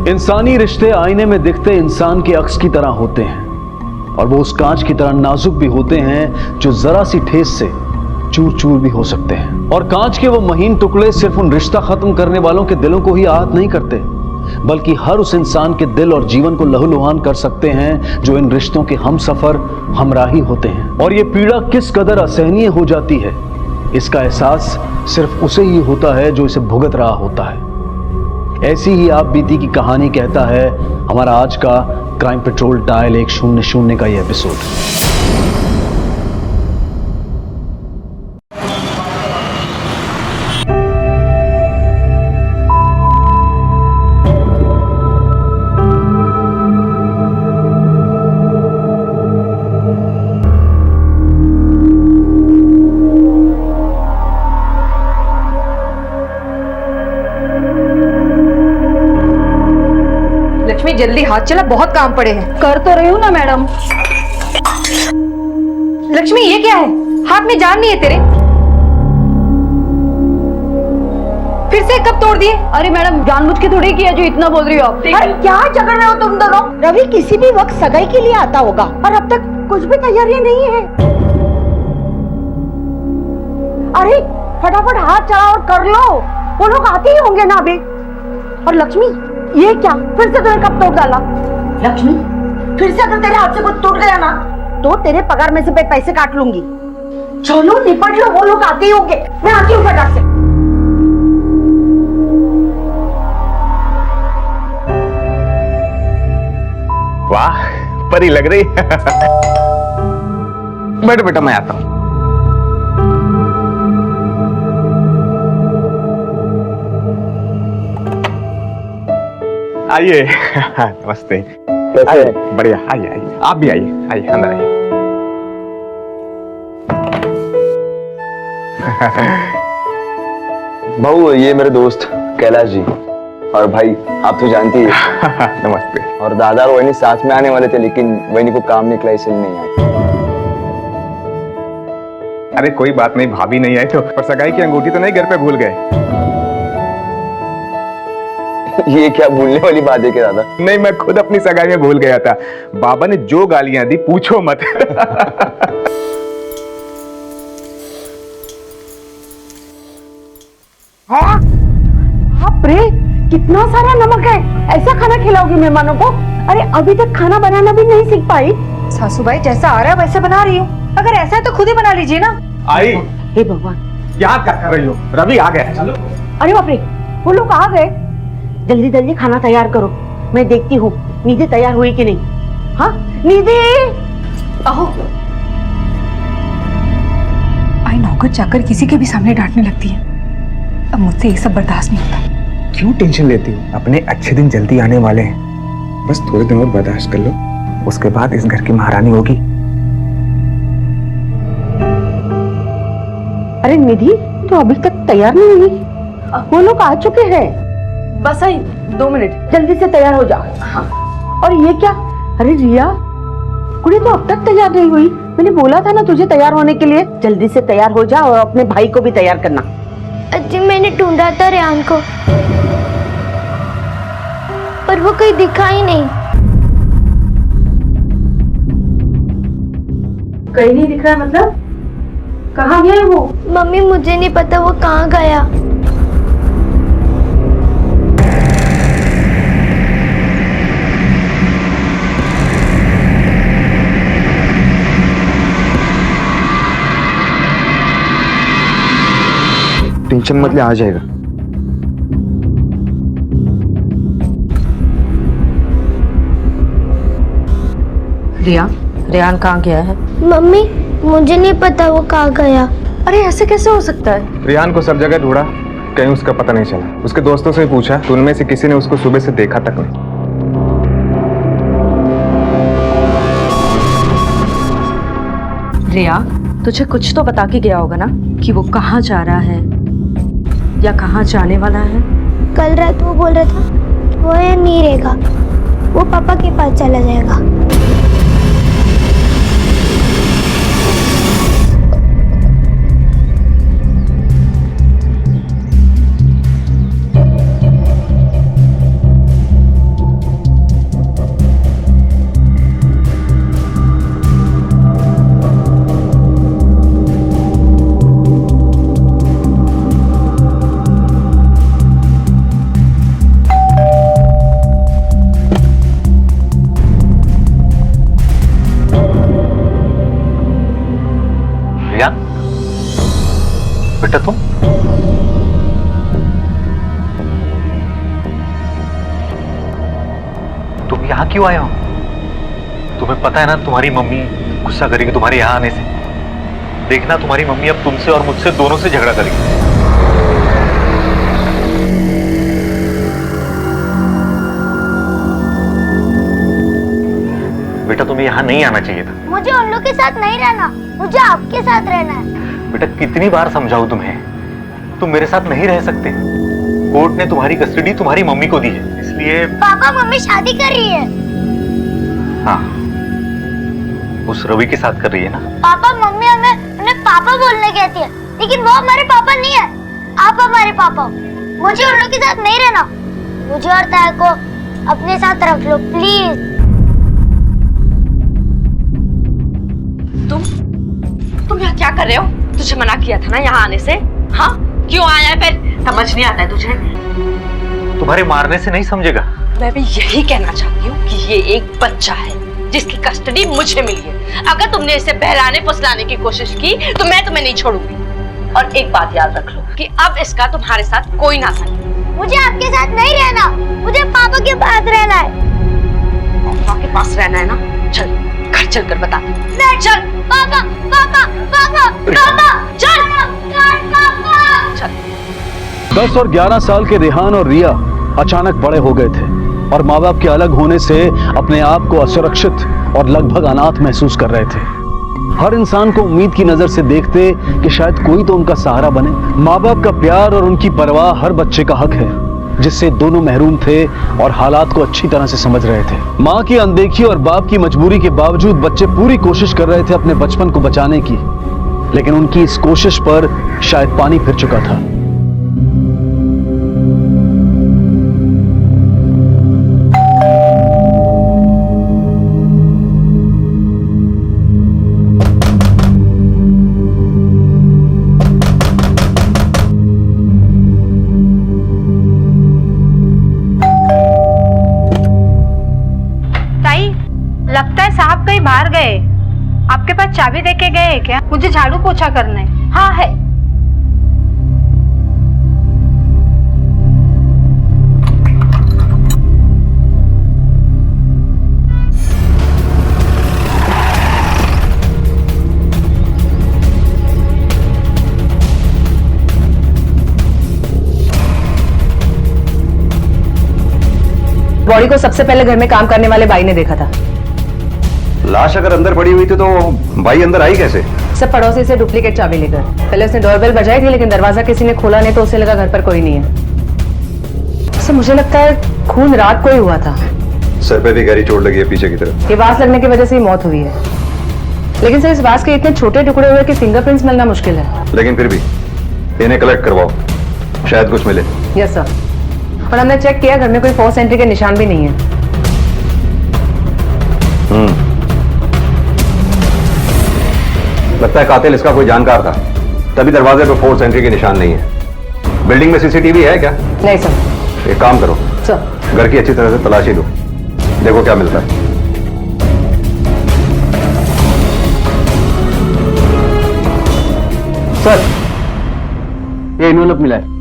इंसानी रिश्ते आईने में दिखते इंसान के अक्स की तरह होते हैं और वो उस कांच की तरह नाजुक भी होते हैं जो जरा सी ठेस से चूर चूर भी हो सकते हैं। और कांच के वो महीन टुकड़े सिर्फ उन रिश्ता खत्म करने वालों के दिलों को ही आहत नहीं करते, बल्कि हर उस इंसान के दिल और जीवन को लहूलुहान कर सकते हैं जो इन रिश्तों के हमसफर हमराही होते हैं। और ये पीड़ा किस कदर असहनीय हो जाती है, इसका एहसास सिर्फ उसे ही होता है जो इसे भुगत रहा होता है। ऐसी ही आप बीती की कहानी कहता है हमारा आज का क्राइम पेट्रोल डायल 100 का ये एपिसोड। लक्ष्मी जल्दी हाथ चला, बहुत काम पड़े हैं। कर तो रही हूँ ना मैडम। लक्ष्मी ये क्या है, हाथ में जान नहीं है तेरे? फिर से कब तोड़ दिए? अरे मैडम जानबूझ के थोड़ी किया जो इतना बोल रही हो आप। अरे क्या झगड़ रहे हो तुम दोनों? रवि किसी भी वक्त सगाई के लिए आता होगा और अब तक कुछ भी तैयारियां नहीं है। अरे फटाफट हाथ चलाओ और कर लो, वो लोग आते ही होंगे ना अभी। और लक्ष्मी ये क्या, फिर से तूने कब तोड़ डाला? लक्ष्मी फिर से अगर तेरे हाथ से कुछ टूट गया ना तो तेरे पगार में से पैसे काट लूंगी। चलो निपट लो, वो लोग आते ही होंगे। मैं आती हूँ फटाक से। वाह परी लग रही। बैठो बेटा, मैं आता हूं। आइए। नमस्ते। कैसे? बढ़िया, आइए आइए, आप भी आइए, आइए अंदर आइए। बहू ये मेरे दोस्त कैलाश जी, और भाई आप तो जानती है। नमस्ते। और दादा और वहीनी साथ में आने वाले थे लेकिन वहीनी को काम निकला इसलिए नहीं आए। अरे कोई बात नहीं, भाभी नहीं आई तो, पर सगाई की अंगूठी तो नहीं घर पे भूल गए? ये क्या भूलने वाली बात है क्या दादा? नहीं, मैं खुद अपनी सगाई में भूल गया था। बाबा ने जो गालियां दी पूछो मत। हाँ? बाप रे, कितना सारा नमक है। ऐसा खाना खिलाओगी मेहमानों को? अरे अभी तक खाना बनाना भी नहीं सीख पाई। सासूबाई जैसा आ रहा है वैसे बना रही हूँ। अगर ऐसा है तो खुद ही बना लीजिए ना। आई, हे भगवान, क्या कर रही हो? रवि आ गया। चलो। अरे बाप रे, वो लोग आ गए। जल्दी जल्दी खाना तैयार करो, मैं देखती हूँ निधि तैयार हुई कि नहीं। हाँ निधि, आहो। आई नौकर चाकर किसी के भी सामने डांटने लगती है। अब मुझसे ये सब बर्दाश्त नहीं होता। क्यों टेंशन लेती हो? अपने अच्छे दिन जल्दी आने वाले हैं, बस थोड़े दिन और बर्दाश्त कर लो, उसके बाद इस घर की महारानी होगी। अरे निधि तो अभी तक तैयार नहीं हुई। वो लोग आ चुके हैं। बस आई 2 मिनट। जल्दी से तैयार हो जा। हाँ। और ये क्या? अरे रिया, कुड़ी तो अब तक तैयार नहीं हुई। मैंने बोला था ना तुझे तैयार होने के लिए। जल्दी से तैयार हो जा और अपने भाई को भी तैयार करना। अजी मैंने ढूंढा था रेहान को, पर वो कहीं दिखा ही नहीं। कहीं नहीं दिख रहा है मतलब? कहाँ गया है वो? मम्मी मुझे नहीं पता वो कहाँ गया। टेंशन मत ले, आ जाएगा। रिया, रेहान कहाँ गया है? मम्मी मुझे नहीं पता वो कहाँ गया। अरे ऐसे कैसे हो सकता है? रियान को सब जगह ढूंढा, कहीं उसका पता नहीं चला। उसके दोस्तों से पूछा तो उनमें से किसी ने उसको सुबह से देखा तक नहीं। रिया, तुझे कुछ तो बता के गया होगा ना कि वो कहाँ जा रहा है या कहाँ जाने वाला है? कल रात वो बोल रहा था वो यहाँ नहीं रहेगा, वो पापा के पास चला जाएगा। बेटा तुम यहाँ क्यों आए हो? तुम्हें पता है ना तुम्हारी मम्मी गुस्सा करेगी तुम्हारे यहाँ आने से। देखना तुम्हारी मम्मी अब तुमसे और मुझसे दोनों से झगड़ा करेगी। बेटा तुम्हें यहाँ नहीं आना चाहिए था। मुझे उन लोग के साथ नहीं रहना, मुझे आपके साथ रहना है। बेटा कितनी बार समझाऊं तुम्हें, तुम मेरे साथ नहीं रह सकते। कोर्ट ने तुम्हारी कस्टडी तुम्हारी मम्मी को दी है, इसलिए। पापा मम्मी शादी कर रही है। हाँ, उस रवि के साथ कर रही है ना। पापा मम्मी हमें उन्हें पापा बोलने कहती है, लेकिन वो हमारे पापा नहीं है। आप हमारे पापा हो। मुझे उन लोग के साथ नहीं रहना। मुझे और ताया को अपने साथ रख लो प्लीज। तुम यहाँ क्या कर रहे हो? तुझे मना किया था ना यहाँ आने से। हाँ, क्यों आया है फिर? समझ नहीं आता है तुझे? तुम्हारे मारने से नहीं समझेगा। मैं भी यही कहना चाहती हूँ कि ये एक बच्चा है जिसकी कस्टडी मुझे मिली है। अगर तुमने इसे बहलाने फुसलाने की कोशिश की तो मैं तुम्हें नहीं छोड़ूंगी। और एक बात याद रख लो कि अब इसका तुम्हारे साथ कोई ना था। मुझे आपके साथ नहीं रहना, मुझे पापा के पास रहना है। पापा के पास रहना है ना? चल घर चल कर बता। चल पापा पापा पापा पापा चल पापा चल। 10 और 11 साल के रेहान और रिया अचानक बड़े हो गए थे और माँ बाप के अलग होने से अपने आप को असुरक्षित और लगभग अनाथ महसूस कर रहे थे। हर इंसान को उम्मीद की नजर से देखते कि शायद कोई तो उनका सहारा बने। माँ बाप का प्यार और उनकी परवाह हर बच्चे का हक है, जिससे दोनों महरूम थे और हालात को अच्छी तरह से समझ रहे थे। माँ की अनदेखी और बाप की मजबूरी के बावजूद बच्चे पूरी कोशिश कर रहे थे अपने बचपन को बचाने की, लेकिन उनकी इस कोशिश पर शायद पानी फिर चुका था। लगता है साहब कहीं बाहर गए। आपके पास चाबी देके गए हैं क्या? मुझे झाड़ू पोछा करना है। हाँ है। बॉडी को सबसे पहले घर में काम करने वाले भाई ने देखा था। लाश अगर अंदर पड़ी हुई थी तो भाई अंदर आई कैसे? सब पड़ोसी से डुप्लीकेट चाबी लेकर। पहले उसने डोरबेल बजाई थी, लेकिन दरवाजा किसी ने खोला नहीं तो उसे लगा घर पर कोई नहीं है। तो मुझे लगता है खून रात को ही हुआ था। सर पे भी गहरी चोट लगी है पीछे की तरफ। ये वास लगने की वजह से ही मौत हुई है, लेकिन सर इस वास के इतने छोटे टुकड़े हुए कि फिंगरप्रिंट्स मिलना मुश्किल है। लेकिन फिर भी इन्हें कलेक्ट करवाओ, शायद कुछ मिले। यस सर, पर हमने चेक किया घर में कोई फोर्स एंट्री के निशान भी नहीं है। लगता है कातिल इसका कोई जानकार था, तभी दरवाजे पे फोर्स एंट्री के निशान नहीं है। बिल्डिंग में सीसीटीवी है क्या? नहीं सर। एक काम करो सर, घर की अच्छी तरह से तलाशी लो, देखो क्या मिलता है। सर, ये इन्वेलप मिला है।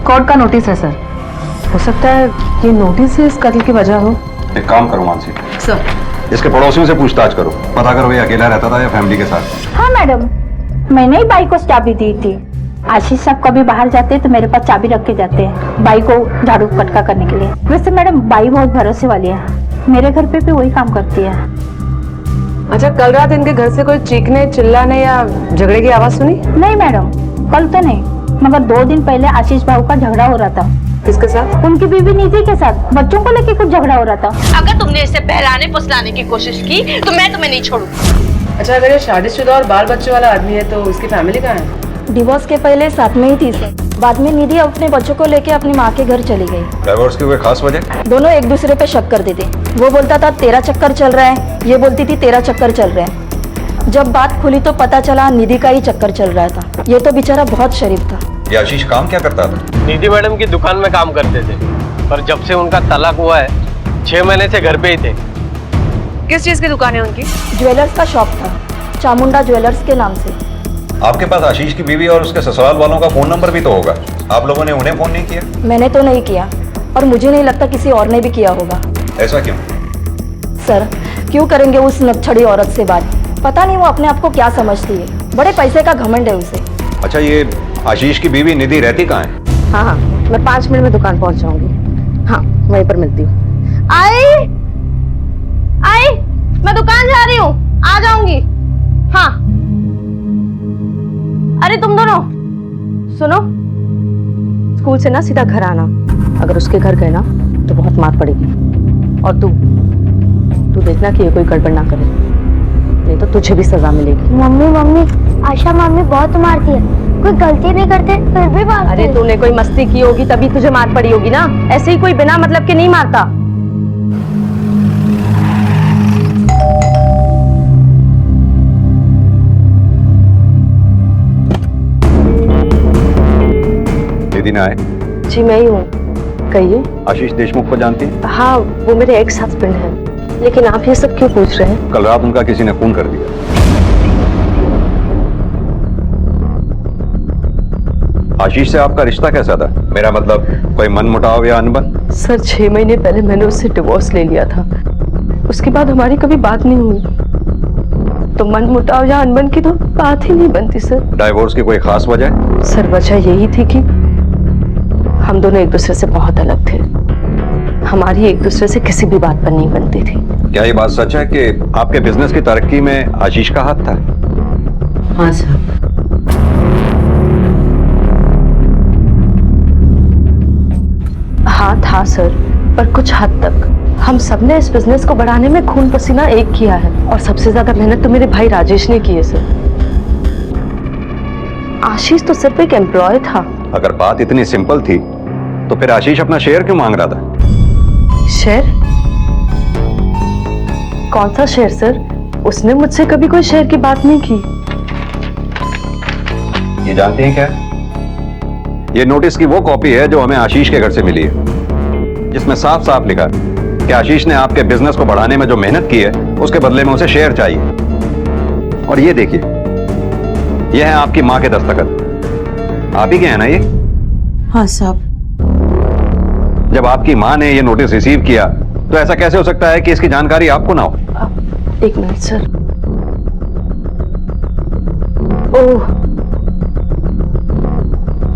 कोर्ट का नोटिस है सर। हो सकता है ये नोटिस ही इस कत्ल की वजह हो। एक काम करो मानसी, सर, इसके पड़ोसियों से पूछताछ करो, पता करो ये अकेला रहता था या फैमिली के साथ। हाँ मैडम, मैंने ही बाई को चाबी दी थी। आशीष साहब कभी बाहर जाते हैं तो मेरे पास चाबी रख के जाते हैं बाई को झाड़ू पटका करने के लिए। वैसे मैडम बाई बहुत भरोसे वाली है, मेरे घर पे भी वही काम करती है। अच्छा, कल रात इनके घर से कोई चीखने चिल्लाने या झगड़े की आवाज सुनी? नहीं मैडम, कल तो नहीं, मगर 2 दिन पहले आशीष भाऊ का झगड़ा हो रहा था। किसके साथ? उनकी बीवी निधि के साथ। बच्चों को लेके कुछ झगड़ा हो रहा था। अगर तुमने इसे बहलाने फुसलाने की कोशिश की तो मैं तुम्हें नहीं छोड़ूंगी। अच्छा, अगर ये शादीशुदा और बाल बच्चे वाला आदमी है तो उसकी फैमिली कहाँ है? डिवोर्स के पहले साथ में ही थी सर। बाद में निधि अपने बच्चों को लेके अपनी माँ के घर चली गई। डाइवोर्स की कोई खास वजह? दोनों एक दूसरे पे शक करते थे। वो बोलता था तेरा चक्कर चल रहा है, ये बोलती थी तेरा चक्कर चल रहा है। जब बात खुली तो पता चला निधि का ही चक्कर चल रहा था। ये तो बेचारा बहुत शरीफ था। ये आशीष काम क्या करता था? निधि मैडम की दुकान में काम करते थे, पर जब से उनका तलाक हुआ है 6 महीने से घर पे ही थे। किस चीज की दुकान है उनकी? ज्वेलर्स का शॉप था, चामुंडा ज्वेलर्स के नाम से। आपके पास आशीष की बीवी और उसके ससुराल वालों का फोन नंबर भी तो होगा, आप लोगों ने उन्हें फोन नहीं किया? मैंने तो नहीं किया और मुझे नहीं लगता किसी और ने भी किया होगा। ऐसा क्यों? सर, क्यों करेंगे उस नक्छड़ी औरत से बात? पता नहीं वो अपने आप को क्या समझती है, बड़े पैसे का घमंड है उसे। अच्छा, ये आशीष की बीवी निधि रहती कहाँ है? हाँ हाँ, मैं 5 मिनट में दुकान पहुंच जाऊंगी। हाँ, वहीं पर मिलती हूँ। आई, मैं दुकान जा रही हूँ, आ जाऊंगी। हाँ। अरे तुम दोनों सुनो, स्कूल से ना सीधा घर आना। अगर उसके घर गए ना तो बहुत मार पड़ेगी। और तू देखना कि ये कोई गड़बड़ ना करे, नहीं तो तुझे भी सजा मिलेगी। मम्मी आशा मम्मी बहुत मारती है, कोई गलती नहीं करते फिर भी मारती अरे है। तूने कोई मस्ती की होगी तभी तुझे मार पड़ी होगी ना, ऐसे ही कोई बिना मतलब के नहीं मारता। निधि ना आए? जी मैं ही हूँ, कहिए। आशीष देशमुख को जानती हैं? हाँ, वो मेरे एक्स हस्बैंड हैं। लेकिन आप ये सब क्यों पूछ रहे हैं? कल रात उनका किसी ने खून कर दिया। आशीष से आपका रिश्ता कैसा था? मेरा मतलब कोई मनमुटाव या अनबन? सर, 6 महीने पहले मैंने उससे डिवोर्स ले लिया था, उसके बाद हमारी कभी बात नहीं हुई, तो मनमुटाव या अनबन की तो बात ही नहीं बनती सर। डाइवोर्स की कोई खास वजह? सर, वजह यही थी कि हम दोनों एक दूसरे से बहुत अलग थे, हमारी एक दूसरे से किसी भी बात पर नहीं बनती थी। क्या ये बात सच है कि आपके बिजनेस की तरक्की में आशीष का हाथ था? हाँ सर। हाँ था सर, पर कुछ हद तक। हम सबने इस बिजनेस को बढ़ाने में खून पसीना एक किया है, और सबसे ज्यादा मेहनत तो मेरे भाई राजेश ने की है सर। आशीष तो सिर्फ एक एम्प्लॉय था। अगर बात इतनी सिंपल थी तो फिर आशीष अपना शेयर क्यों मांग रहा था? शेयर? कौन सा शेयर सर? उसने मुझसे कभी कोई शेयर की बात नहीं की। ये जानती हैं क्या? ये नोटिस की वो कॉपी है जो हमें आशीष के घर से मिली है, जिसमें साफ साफ लिखा है कि आशीष ने आपके बिजनेस को बढ़ाने में जो मेहनत की है उसके बदले में उसे शेयर चाहिए। और ये देखिए, ये है आपकी माँ के दस्तखत। आप ही के हैं ना ये? हाँ साहब। जब आपकी माँ ने ये नोटिस रिसीव किया तो ऐसा कैसे हो सकता है कि इसकी जानकारी आपको ना हो? एक मिनट सर। ओह,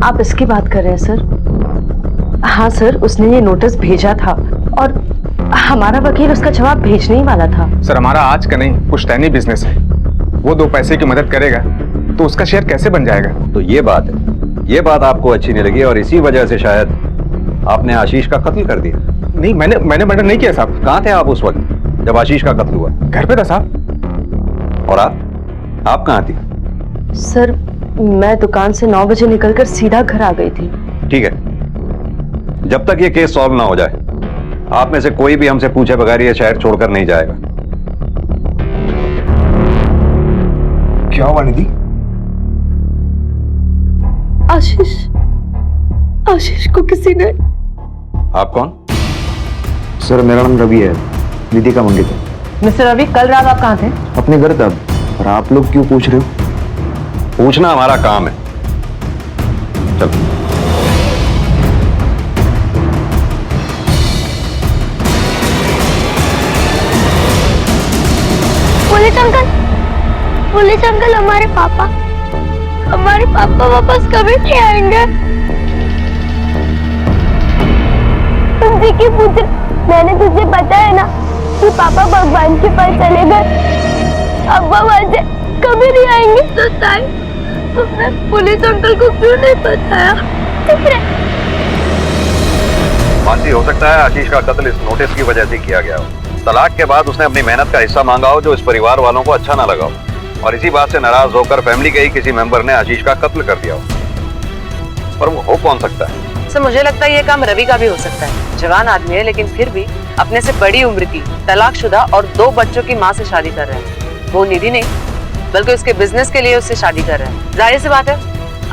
आप इसकी बात कर रहे हैं सर? हाँ सर, उसने ये नोटिस भेजा था और हमारा वकील उसका जवाब भेजने ही वाला था। सर, हमारा आज का नहीं पुश्तैनी बिजनेस है, वो 2 पैसे की मदद करेगा तो उसका शेयर कैसे बन जाएगा? तो ये बात है, ये बात आपको अच्छी नहीं लगी और इसी वजह से शायद आपने आशीष का कत्ल कर दिया। नहीं, मैंने मर्डर नहीं किया साहब। कहाँ थे आप उस वक्त जब आशीष का कत्ल हुआ? घर पे था साहब। और आप कहाँ थी? सर, मैं दुकान से 9 बजे निकलकर सीधा घर आ गई थी। ठीक है, जब तक ये केस सॉल्व ना हो जाए आप में से कोई भी हमसे पूछे बगैर ये शहर छोड़कर नहीं जाएगा। क्या हुआ निधि? आशीष को किसी ने। आप कौन? सर, मेरा नाम रवि है, निधि का मंगेतर। मिस्टर रवि, कल रात आप कहाँ थे? अपने घर था। और आप लोग क्यों पूछ रहे हो? पूछना हमारा काम है। चलो। पुलिस अंकल, हमारे पापा वापस कभी नहीं आएंगे। तुमसे क्यों पूछ रहे? मैंने तुझे बताया ना कि पापा भगवान के पास चले गए, अब्बा वहां से कभी नहीं आएंगे। तो तुमने पुलिस अंकल को क्यों नहीं बताया? मानसी, हो सकता है आशीष का कत्ल इस नोटिस की वजह से किया गया हो। तलाक के बाद उसने अपनी मेहनत का हिस्सा मांगा हो जो इस परिवार वालों को अच्छा ना लगा हो, और इसी बात से नाराज होकर फैमिली के ही किसी मेंबर ने आशीष का कत्ल कर दिया हो। पर वो हो कौन सकता है? सर, मुझे लगता है ये काम रवि का भी हो सकता है। जवान आदमी है लेकिन फिर भी अपने से बड़ी उम्र की, तलाकशुदा और 2 बच्चों की माँ से शादी कर रहे हैं। वो निधि नहीं बल्कि उसके बिजनेस के लिए उससे शादी कर रहे हैं। जाहिर सी बात है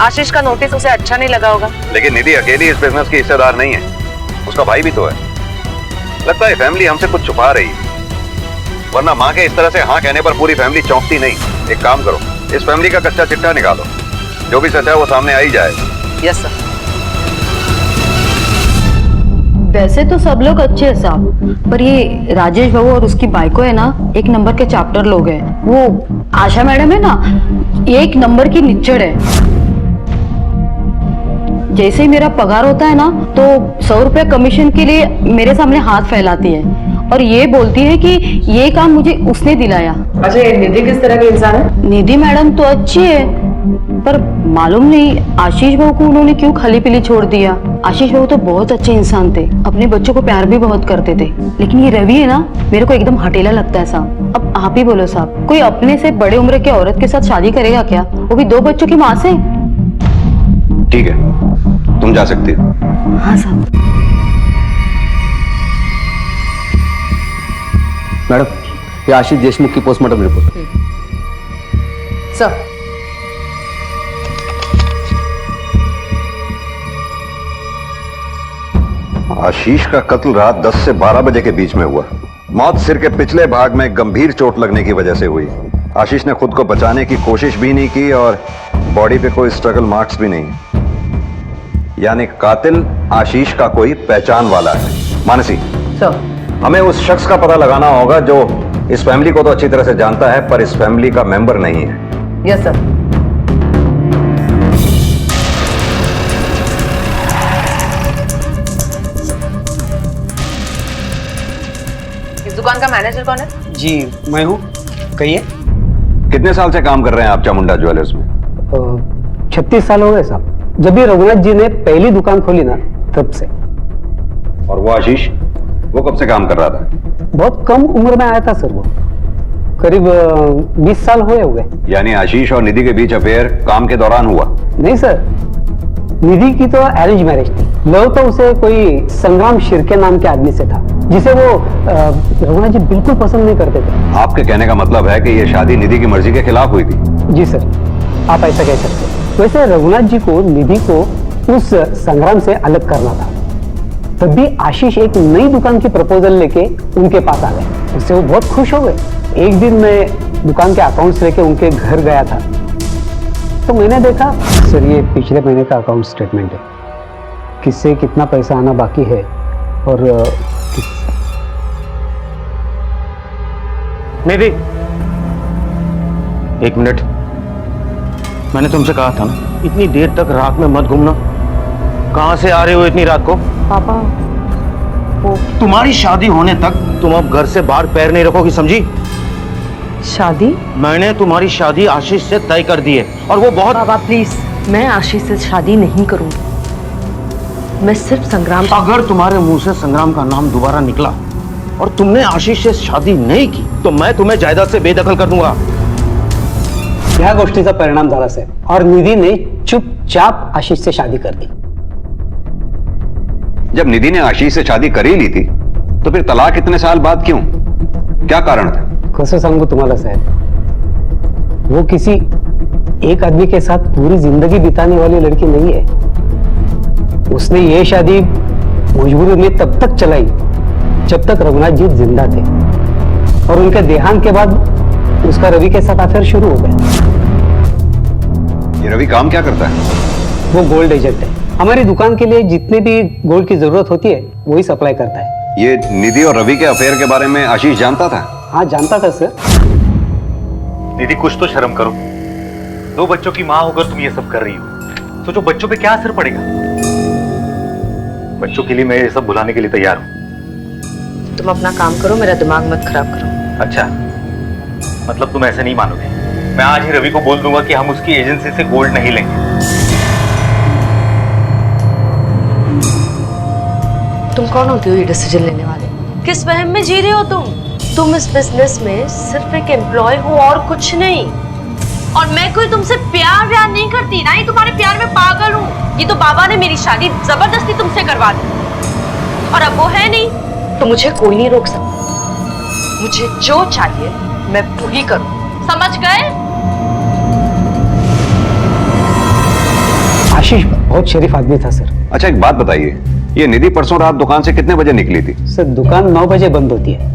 आशीष का नोटिस उसे अच्छा नहीं लगा होगा। लेकिन निधि अकेली इस बिजनेस की हिस्सेदार नहीं है, उसका भाई भी तो है। लगता है फैमिली हमसे कुछ छुपा रही है। वरना माँ के इस तरह से हाँ कहने पर पूरी फैमिली चौंकती नहीं। एक काम करो, इस फैमिली का कच्चा चिट्ठा निकालो, जो भी सच है वो सामने आ ही जाएगा। Yes sir. वैसे तो सब लोग अच्छे हैं साहब, पर ये राजेश बाबू और उसकी बाइको है ना, एक नंबर के चैप्टर लोग हैं। वो आशा मैडम है ना, ये एक नंबर की निच्चड़ है। जैसे ही मेरा पगार होता है ना, तो 100 रुपए कमीशन के लिए मेरे सामने हाथ फैलाती है और ये बोलती है कि ये काम मुझे उसने दिलाया। अच्छा, ये निधि किस तरह की इंसान है? निधि मैडम तो अच्छी है, पर मालूम नहीं आशीष बाबू को उन्होंने क्यों खाली पीली छोड़ दिया। आशीष बाबू तो बहुत अच्छे इंसान थे, अपने बच्चों को प्यार भी बहुत करते थे, लेकिन ये रवि है ना, मेरे को एकदम हटेला लगता है साहब। अब आप ही बोलो साहब, कोई अपने से बड़े उम्र के औरत के साथ शादी करेगा क्या, वो भी 2 बच्चों की माँ से? ठीक है, तुम जा सकती हो। हाँ साहब। मैडम, ये आशीष देशमुख की पोस्टमार्टम रिपोर्ट। सर, आशीष का कत्ल रात 10 से 12 बजे के बीच में हुआ। मौत सिर के पिछले भाग में गंभीर चोट लगने की वजह से हुई। आशीष ने खुद को बचाने की कोशिश भी नहीं की और बॉडी पे कोई स्ट्रगल मार्क्स भी नहीं। यानी कातिल आशीष का कोई पहचान वाला है। मानसी सर, हमें उस शख्स का पता लगाना होगा जो इस फैमिली को तो अच्छी तरह से जानता है पर इस फैमिली का मेंबर नहीं है। Yes sir. इस दुकान का मैनेजर कौन है? जी मैं हूँ, कहिए। कितने साल से काम कर रहे हैं आप चामुंडा ज्वेलर्स में? 36 साल हो गए साहब। जब भी रघुनाथ जी ने पहली दुकान खोली ना, तब से। और वो आशीष, वो कब से काम कर रहा था? बहुत कम उम्र में आया था सर वो, करीब 20 साल हो गए। यानी आशीष और निधि के बीच अफेयर काम के दौरान हुआ? नहीं सर, निधि की तो अरेंज मैरिज थी। लव तो उसे कोई संग्राम शिर्के नाम के आदमी से था, जिसे वो रघुनाथ जी बिल्कुल पसंद नहीं करते थे। आपके कहने का मतलब है कि ये शादी निधि की मर्जी के खिलाफ हुई थी? जी सर, आप ऐसा कह सकते हैं। वैसे रघुनाथ जी को निधि को उस संग्राम से अलग करना था, तब भी आशीष एक नई दुकान की प्रपोजल लेके उनके पास आ गए। उससे वो बहुत खुश हो गए। एक दिन मैं दुकान के अकाउंट्स लेके उनके घर गया था, तो मैंने देखा सर, ये पिछले महीने का अकाउंट स्टेटमेंट है, किससे कितना पैसा आना बाकी है और निधि, 1 मिनट। मैंने तुमसे कहा था ना, इतनी देर तक रात में मत घूमना। कहां से आ रहे हो इतनी रात को? पापा, वो तुम्हारी शादी होने तक तुम अब घर से बाहर पैर नहीं रखोगी, समझी? शादी? मैंने तुम्हारी शादी आशीष से तय कर दी है और वो बहुत। बाबा प्लीज, मैं आशीष से शादी नहीं करूंगी। मैं सिर्फ संग्राम। अगर तुम्हारे मुंह से संग्राम का नाम दोबारा निकला और तुमने आशीष से शादी नहीं की, तो मैं तुम्हें जायदाद से बेदखल कर दूंगा। ह्या गोष्टीचा परिणाम झाला साहेब, और निधि ने चुपचाप आशीष से शादी कर दी। जब निधि ने आशीष से शादी कर ही ली थी, तो फिर तलाक इतने साल बाद क्यों? क्या कारण था? कसं सांगू तुम्हाला साहेब, वो किसी एक आदमी के साथ पूरी जिंदगी बिताने वाली लड़की नहीं है। उसने ये शादी मजबूरी में तब तक चलाई जब तक रघुनाथ जी जिंदा थे, और उनके देहांत के बाद उसका रवि के साथ अफेयर शुरू हो गया। ये रवि काम क्या करता है? वो गोल्ड एजेंट है। हमारी दुकान के लिए जितने भी गोल्ड की जरूरत होती है वही सप्लाई करता है। ये निधि और रवि के अफेयर के बारे में आशीष जानता था? हाँ जानता था सर। निधि, कुछ तो शर्म करो। 2 बच्चों की माँ होकर तुम ये सब कर रही हो। सोचो बच्चों पे क्या असर पड़ेगा। बच्चों के लिए मैं ये सब भुलाने के लिए तैयार हूँ। तुम अपना काम करो, मेरा दिमाग मत खराब करो। अच्छा, मतलब तुम ऐसे नहीं मानोगे? मैं आज ही रवि को बोल दूंगा कि हम उसकी एजेंसी से गोल्ड नहीं लेंगे। तुम कौन होती हो ये डिसीजन लेने वाले? किस वहम में जी रहे हो तुम? तुम इस बिजनेस में सिर्फ एक एम्प्लॉय हो और कुछ नहीं। और मैं कोई तुमसे प्यार नहीं करती, ना ही तुम्हारे प्यार में पागल हूँ। ये तो बाबा ने मेरी शादी जबरदस्ती तुमसे करवा दी, और अब वो है नहीं तो मुझे कोई नहीं रोक सकता। मुझे जो चाहिए मैं वही करूँ, समझ गए? आशीष बहुत शरीफ आदमी था सर। अच्छा, एक बात बताइए, ये निधि परसों रात दुकान से कितने बजे निकली थी? सर दुकान 9 बजे बंद होती है,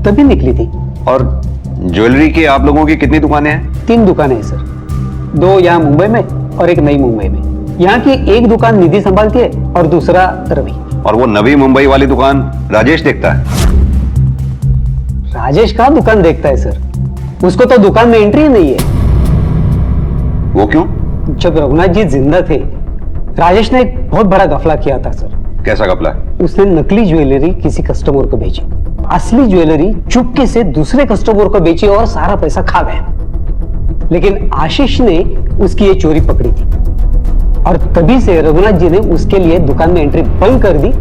तभी निकली थी। और ज्वेलरी की आप लोगों की कितनी दुकानें हैं? 3 दुकानें हैं सर, 2 यहाँ मुंबई में और एक नई मुंबई में। यहाँ की एक दुकान निधि संभालती है और दूसरा रवि। और वो नवी मुंबई वाली दुकान राजेश देखता है? राजेश का दुकान देखता है सर, उसको तो दुकान में एंट्री नहीं है। वो क्यों? जब रघुनाथ जी जिंदा थे, राजेश ने एक बहुत बड़ा गफला किया था सर। कैसा घपला? उसने नकली ज्वेलरी किसी कस्टमर को बेची, असली ज्वेलरी चुपके से दूसरे कस्टमर को बेची और सारा पैसा खा गया। लेकिन आशीष ने उसकी ये चोरी पकड़ी थी और तभी से रघुनाथ जी ने उसके लिए दुकान में एंट्री बंद कर दी,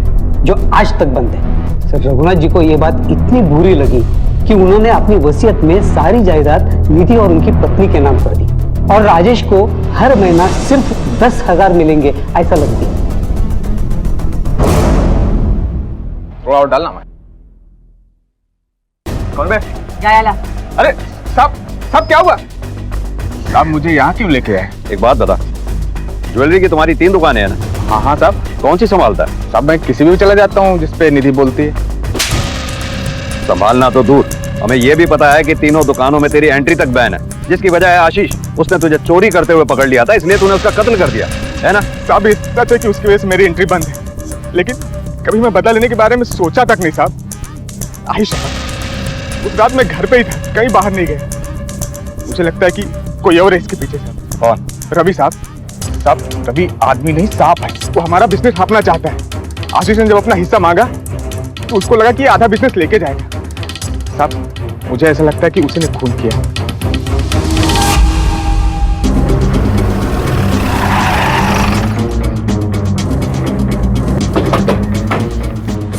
जो आज तक बंद है। सर रघुनाथ जी को यह बात इतनी बुरी लगी कि उन्होंने अपनी वसीयत में सारी जायदाद निधि और उनकी पत्नी के नाम कर दी और राजेश को हर महीना सिर्फ 10,000 मिलेंगे ऐसा लग दिया। थोड़ा और डालना मैं। कौन बे? अरे सब क्या हुआ? साहब मुझे यहाँ क्यों लेके आए? एक बात बता, ज्वेलरी की तुम्हारी 3 दुकानें हैं ना? हाँ साहब। कौन सी संभालता है? साहब मैं किसी भी चला जाता हूँ जिसपे निधि बोलती है। संभालना तो दूर, हमें यह भी पता है कि तीनों दुकानों में तेरी एंट्री तक बैन है, जिसकी वजह है आशीष। उसने तुझे चोरी करते हुए पकड़ लिया था, इसलिए तूने उसका कत्ल कर दिया है ना? साहब ये सच है कि उसकी वजह से मेरी एंट्री बंद है, लेकिन कभी मैं बदला लेने के बारे में सोचा तक नहीं साहब। आशीष उस रात मैं घर पे ही था, कहीं बाहर नहीं गया। मुझे लगता है कि कोई और है इसके पीछे। साहब कौन? रवि साहब। साहब रवि आदमी नहीं सांप है, वो हमारा बिजनेस हाँपना चाहता है। आशीष ने जब अपना हिस्सा मांगा तो उसको लगा कि आधा बिजनेस लेके जाएगा। साहब मुझे ऐसा लगता है कि उसी ने खून किया।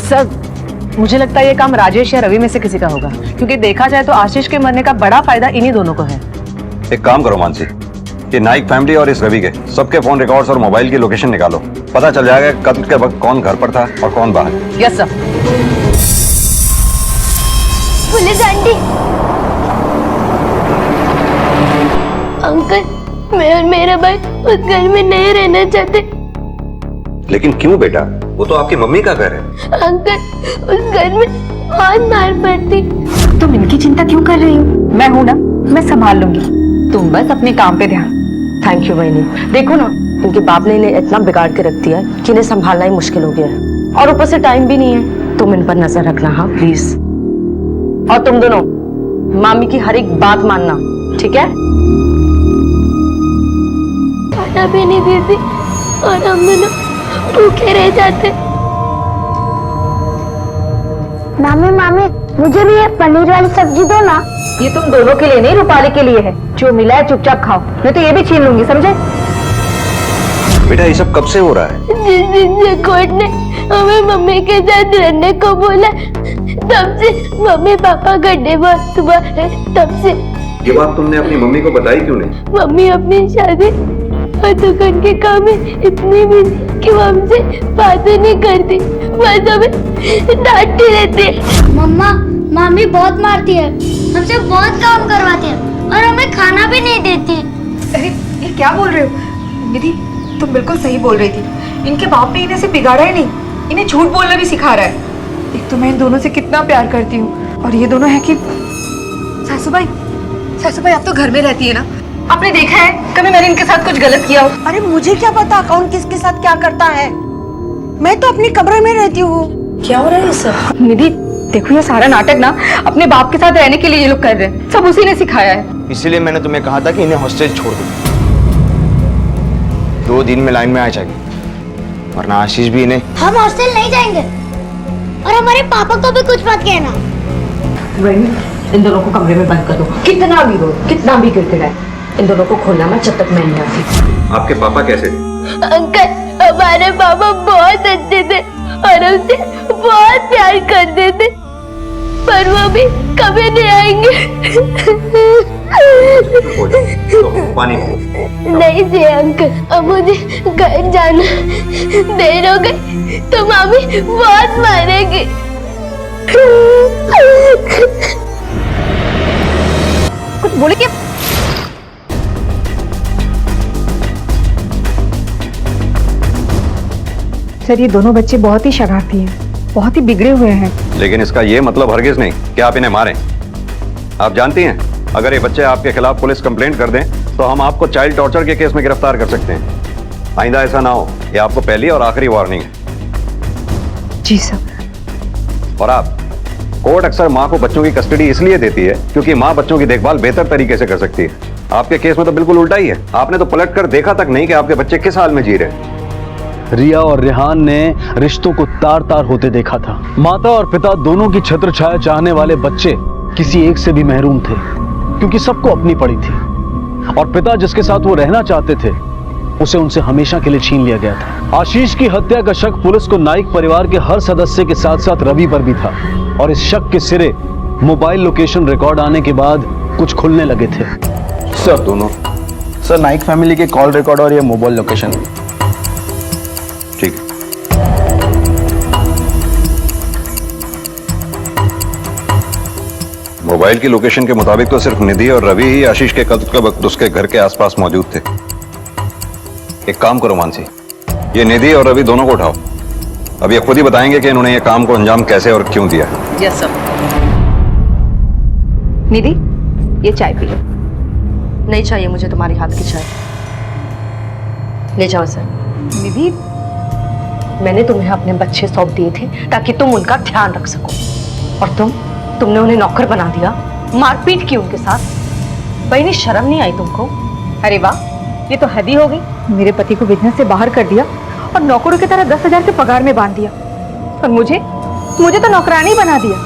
सर मुझे लगता है ये काम राजेश या रवि में से किसी का होगा, क्योंकि देखा जाए तो आशीष के मरने का बड़ा फायदा इन्हीं दोनों को है। एक काम करो मानसी, ये नाइक फैमिली और इस रवि के सबके फोन रिकॉर्ड्स और मोबाइल की लोकेशन निकालो, पता चल जाएगा कत्ल के वक्त कौन घर पर था और कौन बाहर। Yes sir. Police aunty, uncle मैं और मेरा भाई उस घर में नहीं रहना चाहते। लेकिन क्यों बेटा? वो तो आपकी मम्मी का घर है। अंकल उस घर में बहुत मार पड़ती। तुम इनकी चिंता क्यों कर रही हो? मैं हूं ना, मैं संभाल लूंगी, तुम बस अपने काम पे ध्यान। थैंक यू बहनी। देखो ना, इनके बाप ने इन्हें इतना बिगाड़ के रख दिया है कि इन्हें संभालना ही मुश्किल हो गया है, और ऊपर से टाइम भी नहीं है। तुम इन पर नजर रखना, हाँ प्लीज। और तुम दोनों मामी की हर एक बात मानना, ठीक है? खाना भी नहीं देती और हम दोनों भूखे रह जाते। मामी मामी मुझे भी ये पनीर वाली सब्जी दो ना। ये तुम दोनों के लिए नहीं, रूपाली के लिए है। जो मिला है चुपचाप खाओ, नहीं तो ये भी छीन लूंगी, समझे? बेटा ये सब कब से हो रहा है? जिस दिन से कोर्ट ने हमें मम्मी के साथ रहने को बोला, तब से मम्मी पापा का डिवोर्स हुआ है। तब से ये बात तुमने अपनी मम्मी को बताई क्यों नहीं? मम्मी अपनी शादी और दुकान के काम में इतनी बिजी कि वो हमसे बातें नहीं करती, बस हमें डांटती रहती है। मम्मा मामी बहुत मारती है, हमसे बहुत काम करवाती है और हमें खाना भी नहीं देती। अरे ये क्या बोल रहे हो निधि? तुम बिल्कुल सही बोल रही थी। इनके बाप ने इन्हें से बिगाड़ा ही नहीं, इन्हें झूठ बोलना भी सिखा रहा है। एक तो मैं इन दोनों से कितना प्यार करती हूँ, और ये दोनों है कि सासूबाई आप तो घर में रहती है ना, आपने देखा है कभी मैंने इनके साथ कुछ गलत किया हो? अरे मुझे क्या पता कौन किसके साथ क्या करता है, मैं तो अपने कमरे में रहती हूँ। क्या हो रहा है सब? निधि देखो, ये सारा नाटक ना अपने बाप के साथ रहने के लिए ये लोग कर रहे हैं, सब उसी ने सिखाया है। इसीलिए मैंने तुम्हें कहा था कि इन्हें हॉस्टेज छोड़ दो, 2 दिन में लाइन में आ जाएगी, वरना आशीष भी इन्हें। हम हॉस्टल नहीं जाएंगे और हमारे पापा को भी कुछ मत कहना। इन दोनों को कमरे में बंद कर दो, कितना भी रो, कितना भी गिड़गिड़ाए, इन दोनों को खोलना मत जब तक मैं नहीं आती। आपके पापा कैसे? अंकल हमारे पापा बहुत अच्छे थे और हमसे बहुत प्यार करते थे, पर वो भी कभी नहीं आएंगे। पानी नहीं जी अंकल, अब मुझे घर जाना, देर हो गई तो मामी बहुत मारेगी। कुछ बोले क्या? सर ये दोनों बच्चे बहुत ही शरारती हैं, बहुत ही बिगड़े हुए हैं। लेकिन इसका ये मतलब हरगिज नहीं कि आप इन्हें मारें। आप जानती हैं, अगर ये बच्चे आपके खिलाफ पुलिस कंप्लेंट कर दें तो हम आपको चाइल्ड टॉर्चर के केस में गिरफ्तार कर सकते हैं। आइंदा ऐसा ना हो, ये आपको पहली और आखिरी वार्निंग है। जी सर। और आप, कोर्ट अक्सर माँ को बच्चों की कस्टडी इसलिए देती है क्योंकि माँ बच्चों की देखभाल बेहतर तरीके से कर सकती है। आपके केस में तो बिल्कुल उल्टा ही है। आपने तो पलट कर देखा तक नहीं कि आपके बच्चे किस हाल में जी रहे हैं। रिया और रेहान ने रिश्तों को तार तार होते देखा था। माता और पिता दोनों की छत्र छाया चाहने वाले बच्चे किसी एक से भी महरूम थे क्योंकि सबको अपनी पड़ी थी, और पिता जिसके साथ वो रहना चाहते थे उसे उनसे हमेशा के लिए छीन लिया गया था। आशीष की हत्या का शक पुलिस को नाइक परिवार के हर सदस्य के साथ साथ रवि पर भी था, और इस शक के सिरे मोबाइल लोकेशन रिकॉर्ड आने के बाद कुछ खुलने लगे थे। सर दोनों, सर नाइक फैमिली के कॉल रिकॉर्ड और ये मोबाइल लोकेशन। ठीक है। मोबाइल की लोकेशन के मुताबिक तो सिर्फ निधि और रवि ही आशीष के कत्ल के वक्त उसके घर के आसपास मौजूद थे। एक काम करो मानसी, ये निधि और रवि दोनों को उठाओ। अब ये खुद ही बताएंगे कि इन्होंने ये काम को अंजाम कैसे और क्यों दिया। Yes sir. निधि, ये चाय पी लो। नहीं चाहिए मुझे तुम्हारी हाथ की चाय। ले जाओ सर। निधि, मैंने तुम्हें अपने बच्चे सौंप दिए थे ताकि तुम उनका ध्यान रख सको, और तुमने उन्हें नौकर बना दिया, मारपीट की उनके साथ। बहनी शर्म नहीं आई तुमको? अरे वाह, ये तो हद ही हो गई। मेरे पति को बिजनेस से बाहर कर दिया और नौकरों की तरह 10,000 के पगार में बांध दिया, और मुझे तो नौकरानी बना दिया,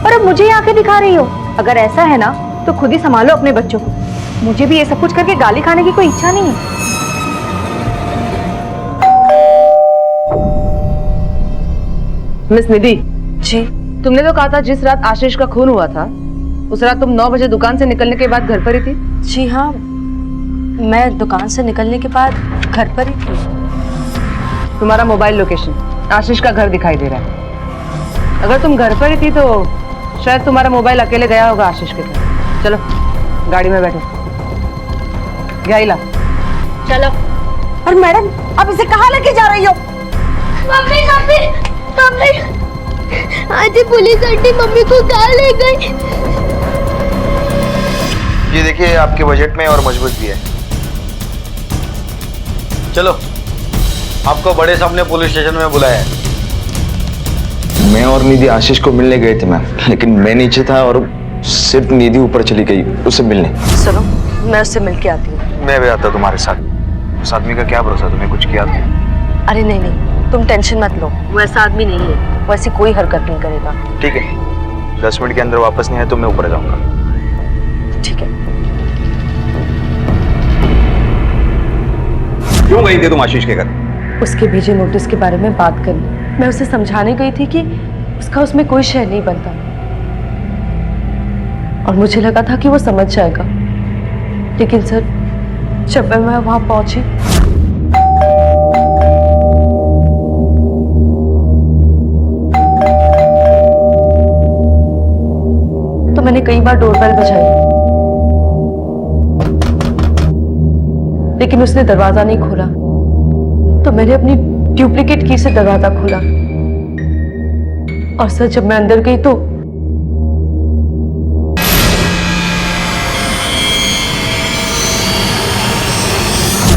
और अब मुझे यहाँ आके दिखा रही हो। अगर ऐसा है ना तो खुद ही संभालो अपने बच्चों को। मुझे भी ये सब कुछ करके गाली खाने की कोई इच्छा नहीं है। मिस निधि जी, तुमने तो कहा था जिस रात आशीष का खून हुआ था उस रात तुम 9 बजे दुकान से निकलने के बाद घर पर ही थी। जी हाँ, मैं दुकान से निकलने के बाद घर पर ही थी। तुम्हारा मोबाइल लोकेशन आशीष का घर दिखाई दे रहा है। अगर तुम घर पर ही थी तो शायद तुम्हारा मोबाइल अकेले गया होगा आशीष के घर। चलो गाड़ी में बैठो। गाइला चलो। और मैडम, अब इसे कहाँ लेके जा रही हो? मम्मी मम्मी मम्मी, आज पुलिस आंटी मम्मी को कहाँ ले गई? ये देखिए, आपके बजट में और मजबूत भी है। चलो, आपको बड़े सामने पुलिस स्टेशन में बुलाया है। मैं और निधि आशीष को मिलने गए थे मैम, लेकिन मैं नीचे था और सिर्फ निधि ऊपर चली गई उससे मिलने। सुनो, मैं उससे मिल के आती हूँ। मैं भी आता तुम्हारे साथ। उस आदमी का क्या भरोसा, तुम्हें कुछ किया था? अरे नहीं, तुम टेंशन मत लो, वो ऐसा आदमी नहीं है, वो ऐसी कोई हरकत नहीं करेगा। ठीक है, 10 मिनट के अंदर वापस नहीं आए तो मैं ऊपर जाऊंगा। ठीक है। क्यों गई थी तुम आशीष के घर? उसके भेजे नोटिस के बारे में बात करनी। मैं उसे समझाने गई थी कि उसका उसमें कोई शय नहीं बनता, और मुझे लगा था कि वो समझ जाएगा, लेकिन सर जब मैं वहां पहुंची तो मैंने कई बार डोरबेल बजाई, लेकिन उसने दरवाजा नहीं खोला। तो मैंने अपनी डुप्लीकेट की से दरवाजा खोला, और सर जब मैं अंदर गई तो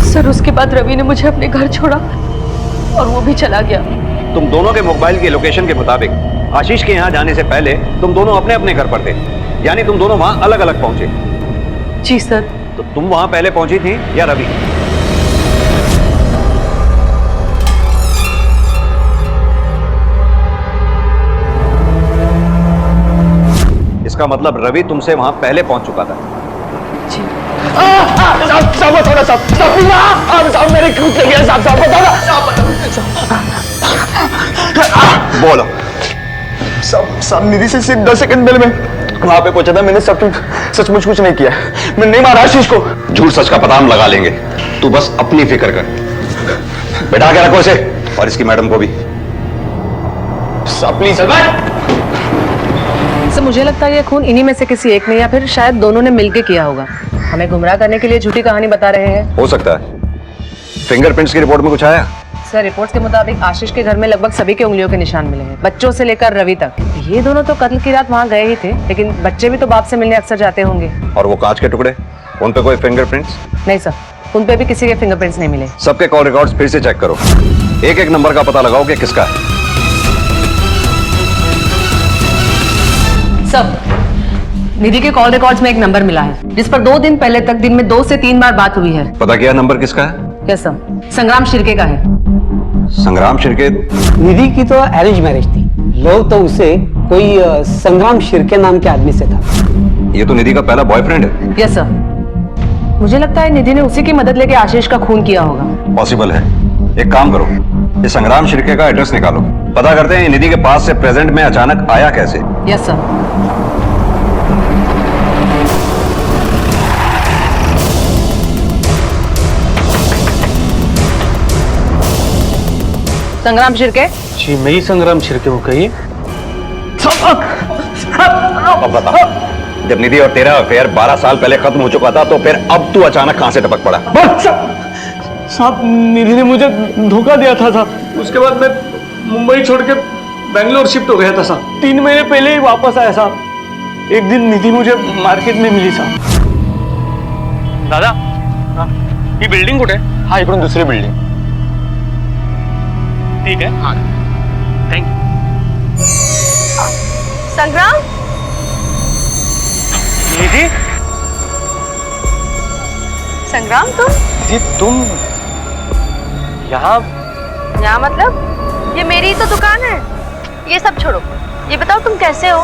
सर उसके बाद रवि ने मुझे अपने घर छोड़ा और वो भी चला गया। तुम दोनों के मोबाइल की लोकेशन के मुताबिक आशीष के यहाँ जाने से पहले तुम दोनों अपने अपने घर पर थे, यानी तुम दोनों वहां अलग अलग पहुंचे। जी सर। तो तुम वहां पहले पहुंची थी या रवि? इसका मतलब रवि तुमसे वहां पहले पहुंच चुका था। जी। साहब मेरे खुद से गया। साहब बोलो। साहब निधि से सिर्फ 10 सेकंड पहले मैं वहां पे पहुंचा था। मैंने सचमुच कुछ नहीं किया। मैं नहीं मारा आशीष को। झूठ सच का पता हम लगा लेंगे, तू बस अपनी फिक्र कर। बैठा के रखो इसे और इसकी मैडम को भी। साहब प्लीज। सर मुझे लगता है ये खून इन्हीं में से किसी एक ने या फिर शायद दोनों ने मिलकर किया होगा। हमें गुमराह करने के लिए झूठी कहानी बता रहे हैं। हो सकता है। फिंगरप्रिंट्स की रिपोर्ट में कुछ आया? सर रिपोर्ट्स के मुताबिक आशीष के घर में लगभग सभी के उंगलियों के निशान मिले हैं, बच्चों से लेकर रवि तक। ये दोनों तो कत्ल की रात वहाँ गए ही थे, लेकिन बच्चे भी तो बाप से मिलने अक्सर जाते होंगे। और वो कांच के टुकड़े, उन पे कोई फिंगरप्रिंट्स? नहीं सर, उन पे भी किसी के फिंगरप्रिंट्स नहीं मिले। सबके कॉल रिकॉर्ड्स फिर से चेक करो, एक एक नंबर का पता लगाओ कि किसका है। सब निधि के कॉल रिकॉर्ड्स में एक नंबर मिला है जिस पर 2 दिन पहले तक दिन में 2 से 3 बार बात हुई है। पता किया नंबर किसका है? यस सर, संग्राम शिर्के का है। संग्राम शिर्के? निधि की तो अरेंज मैरिज थी, लव तो उसे कोई संग्राम शिर्के नाम के आदमी से था। ये तो निधि का पहला बॉयफ्रेंड है। यस सर, मुझे लगता है निधि ने उसी की मदद लेके आशीष का खून किया होगा। पॉसिबल है। एक काम करो, ये संग्राम शिर्के का एड्रेस निकालो, पता करते हैं निधि के पास से प्रेजेंट में अचानक आया कैसे। Yes sir. संग्राम शिर्के? जी मैं ही संग्राम शिर्के हूँ, कहिए। अब बता, जब निधि और तेरा अफेयर 12 साल पहले खत्म हो चुका था तो फिर अब तू अचानक कहां से टपक पड़ा? साहब निधि ने मुझे धोखा दिया था साहब, उसके बाद मैं मुंबई छोड़ के बैंगलोर शिफ्ट हो गया था साहब। 3 महीने पहले ही वापस आया साहब। एक दिन निधि मुझे मार्केट में मिली साहब। दादा ही बिल्डिंग कुठे? हाँ इकडून दुसरी बिल्डिंग। ठीक है, हाँ थैंक यू। संग्राम? निधि? संग्राम तुम यहाँ? यहाँ मतलब? ये मेरी तो दुकान है। ये सब छोड़ो, ये बताओ तुम कैसे हो?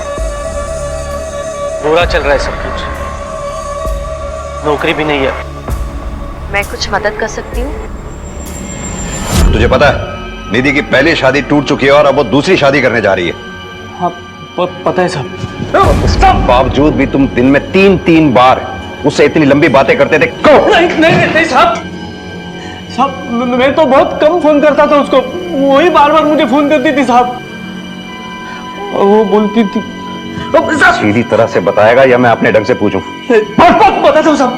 बुरा चल रहा है सब कुछ, नौकरी भी नहीं है। मैं कुछ मदद कर सकती हूँ? तुझे पता है निधि की पहली शादी टूट चुकी है और अब वो दूसरी शादी करने जा रही है। हाँ पता है साहब। उसके बावजूद भी तुम दिन में 3-3 बार उससे इतनी लंबी बातें करते थे। नहीं साहब, मैं तो बहुत कम फोन करता था उसको, वही बार बार मुझे फोन करती थी साहब। और वो बोलती थी। सीधी तरह से बताएगा या मैं अपने ढंग से पूछूं? बताता हूँ साहब।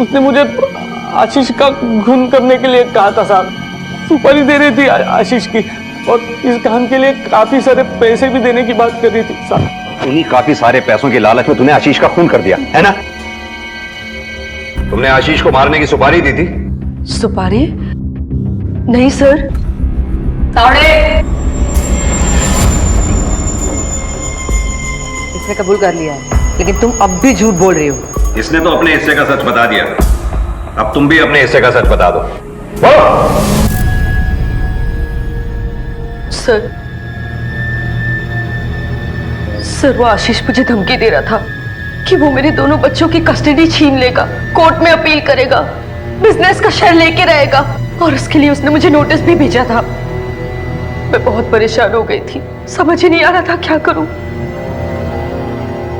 उसने मुझे आशीष का खून करने के लिए कहा था साहब, सुपारी दे रही थी आशीष की, और इस काम के लिए काफी सारे पैसे भी देने की बात कर रही थी साहब। उन्हीं काफी सारे पैसों की लालच में तूने आशीष का खून कर दिया है ना? तुमने आशीष को मारने की सुपारी दी थी? सुपारी? नहीं सर। इसने कबूल कर लिया है, लेकिन तुम अब भी झूठ बोल रही हो। इसने तो अपने हिस्से का सच बता दिया, अब तुम भी अपने हिस्से का सच बता दो। सर वो आशीष मुझे धमकी दे रहा था कि वो मेरे दोनों बच्चों की कस्टडी छीन लेगा, कोर्ट में अपील करेगा, बिजनेस का शेयर लेके रहेगा, और उसके लिए उसने मुझे नोटिस भी भेजा था। मैं बहुत परेशान हो गई थी, समझ ही नहीं आ रहा था क्या करूं।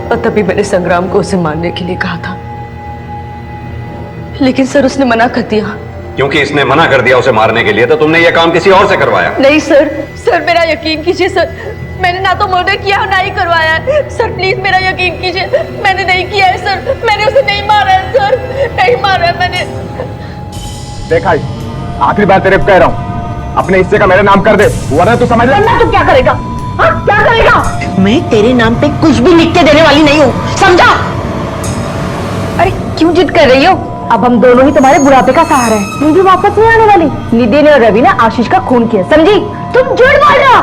और तभी मैंने संग्राम को उसे मारने के लिए कहा था, लेकिन सर उसने मना कर दिया। क्योंकि इसने मना कर दिया उसे मारने के लिए तो तुमने यह काम किसी और से करवाया? नहीं सर मेरा यकीन कीजिए सर, मैंने ना तो मर्डर किया और ना ही करवाया है। सर प्लीज मेरा यकीन कीजिए, मैंने नहीं किया है सर, मैंने उसे नहीं मारा है सर, नहीं मारा है मैंने। देखा आखिरी बार तेरे को कह रहा हूँ, अपने हिस्से का मेरा नाम कर दे, वरना तू समझ ले। तू क्या करेगा? हाँ क्या करेगा? मैं तेरे नाम पे कुछ भी लिख के देने वाली नहीं हूँ, समझा? अरे क्यों जिद कर रही हो? अब हम दोनों ही तुम्हारे बुढ़ापे का सहारा है। निधि वापस नहीं आने वाली। निधि ने और रवि ने आशीष का खून किया, समझी? तुम झूठ बोल रहे हो।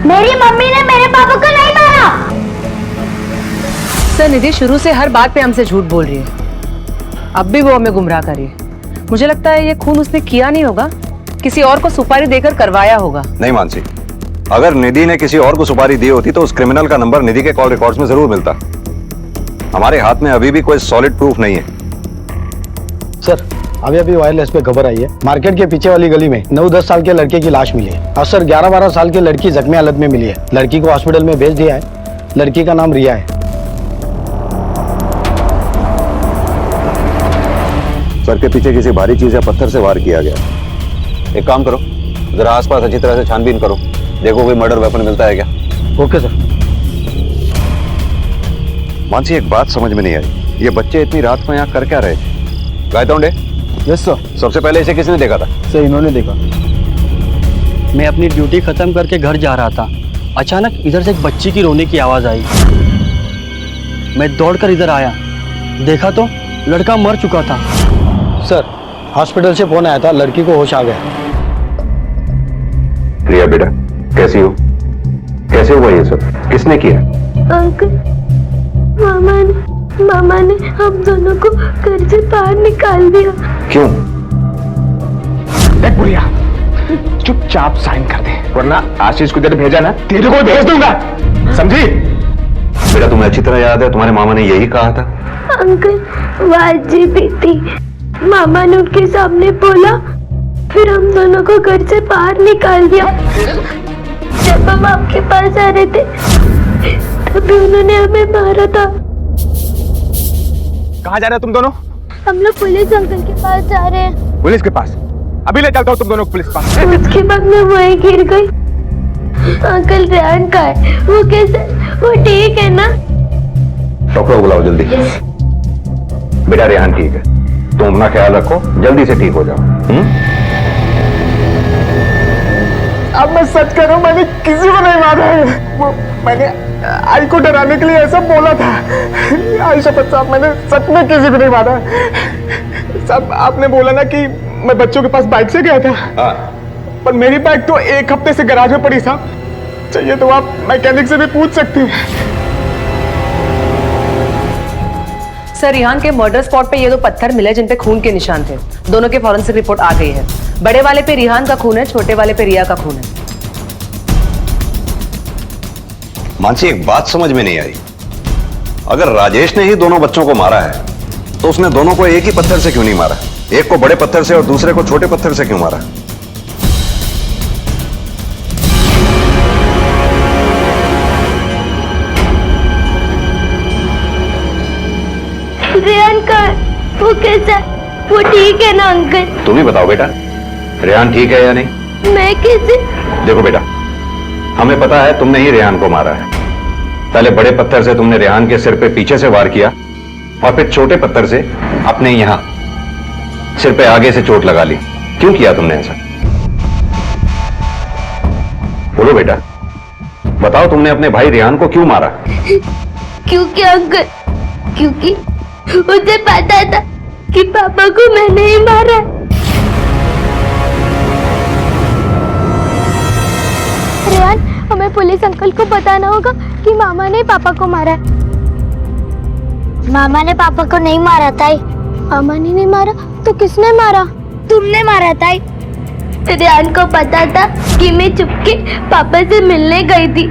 मेरी मम्मी ने मेरे पापा को नहीं मारा। सर निधि शुरू से हर बात पे हमसे झूठ बोल रही है, अब भी वो हमें गुमराह कर रही है। मुझे लगता है ये खून उसने किया नहीं होगा, किसी और को सुपारी देकर करवाया होगा। नहीं मानसी, अगर निधि ने किसी और को सुपारी दी होती तो उस क्रिमिनल का नंबर निधि के कॉल रिकॉर्ड्स में जरूर मिलता। हमारे हाथ में अभी भी कोई सॉलिड प्रूफ नहीं है। सर अभी वायरलेस पे खबर आई है, मार्केट के पीछे वाली गली में 9-10 साल के लड़के की लाश मिली है, और सर 11-12 साल की लड़की जख्मी हालत में मिली है। लड़की को हॉस्पिटल में भेज दिया है। लड़की का नाम रिया है। सर के पीछे किसी भारी चीज या पत्थर से वार किया गया। एक काम करो, जरा आसपास अच्छी तरह से छानबीन करो, देखो कोई मर्डर वेपन मिलता है क्या। Okay sir. मानसी एक बात समझ में नहीं आई, ये बच्चे इतनी रात को यहाँ कर क्या रहे थे? Gaitonde yes sir. सबसे पहले इसे किसने देखा था? सर इन्होंने देखा। मैं अपनी ड्यूटी खत्म करके घर जा रहा था, अचानक इधर से एक बच्ची की रोने की आवाज आई। मैं दौड़कर इधर आया, देखा तो लड़का मर चुका था। सर हॉस्पिटल से फोन आया था, लड़की को होश आ गया। रिया बेटा कैसी हो? कैसे हुआ ये सब? किसने किया? अंकल, मामा ने हम दोनों को घर से बाहर निकाल दिया। क्यों? देख बुढ़िया, चुपचाप साइन कर दे, वरना आशीष को इधर भेजा ना, तेरे को भेज दूंगा, समझी? बेटा तुम्हें अच्छी तरह याद है तुम्हारे मामा ने यही कहा था। अंकल वाजी भी थी, मामा ने उनके सामने बोला, फिर हम दोनों को घर से बाहर निकाल दिया। जब हम आपके पास आ रहे थे तभी उन्होंने हमें मारा था। कहाँ जा रहे हो तुम दोनों? हम लोग पुलिस अंकल के पास जा रहे हैं। पुलिस के पास? अभी ले चलता हूँ तुम दोनों को पुलिस के पास। उसके बाद मैं वहीं गिर गई। अंकल रेहान का है, वो कैसे? वो ठीक है ना? डॉक्टर को बुलाओ जल्दी। बेटा रेहान ठीक है, तुम अपना ख्याल रखो, जल्दी से ठीक हो जाओ। अब मैं सच कह रहा हूँ, मैंने किसी को नहीं मारा है। वो मैंने आई को डराने के लिए ऐसा बोला था। आई शपथ साहब, मैंने सच में किसी को नहीं मारा। साहब आपने बोला ना कि मैं बच्चों के पास बाइक से गया था। हाँ। पर मेरी बाइक तो एक हफ्ते से गैराज में पड़ी साहब, चाहिए तो आप मैकेनिक से भी पूछ सकते हैं। सर रिहान के मर्डर स्पॉट पे ये 2 पत्थर मिले जिन पे खून के निशान थे। दोनों के फॉरेंसिक रिपोर्ट आ गई है। बड़े वाले पे रिहान का खून है, छोटे वाले पे रिया का खून है। मानसी एक बात समझ में नहीं आई, अगर राजेश ने ही दोनों बच्चों को मारा है तो उसने दोनों को एक ही पत्थर से क्यों नहीं मारा? एक को बड़े पत्थर से और दूसरे को छोटे पत्थर से क्यों मारा? रेहान का वो कैसा? वो ठीक है ना अंकल? तुम ही बताओ बेटा, रेहान ठीक है या नहीं? मैं कैसे? देखो बेटा, हमें पता है तुमने ही रेहान को मारा है। पहले बड़े पत्थर से तुमने रेहान के सिर पे पीछे से वार किया और फिर छोटे पत्थर से अपने यहां सिर पे आगे से चोट लगा ली। क्यों किया तुमने ऐसा? बोलो बेटा, बताओ तुमने अपने भाई रेहान को क्यों मारा? क्योंकि अंकल, क्योंकि मुझे पता था कि पापा को मैंने ही मारा है। रेहान, हमें पुलिस अंकल को बताना होगा कि मामा ने पापा को मारा है। मामा ने पापा को नहीं मारा ताई। मामा ने नहीं मारा तो किसने मारा? तुमने मारा ताई। रेहान को पता था कि मैं चुपके पापा से मिलने गई थी।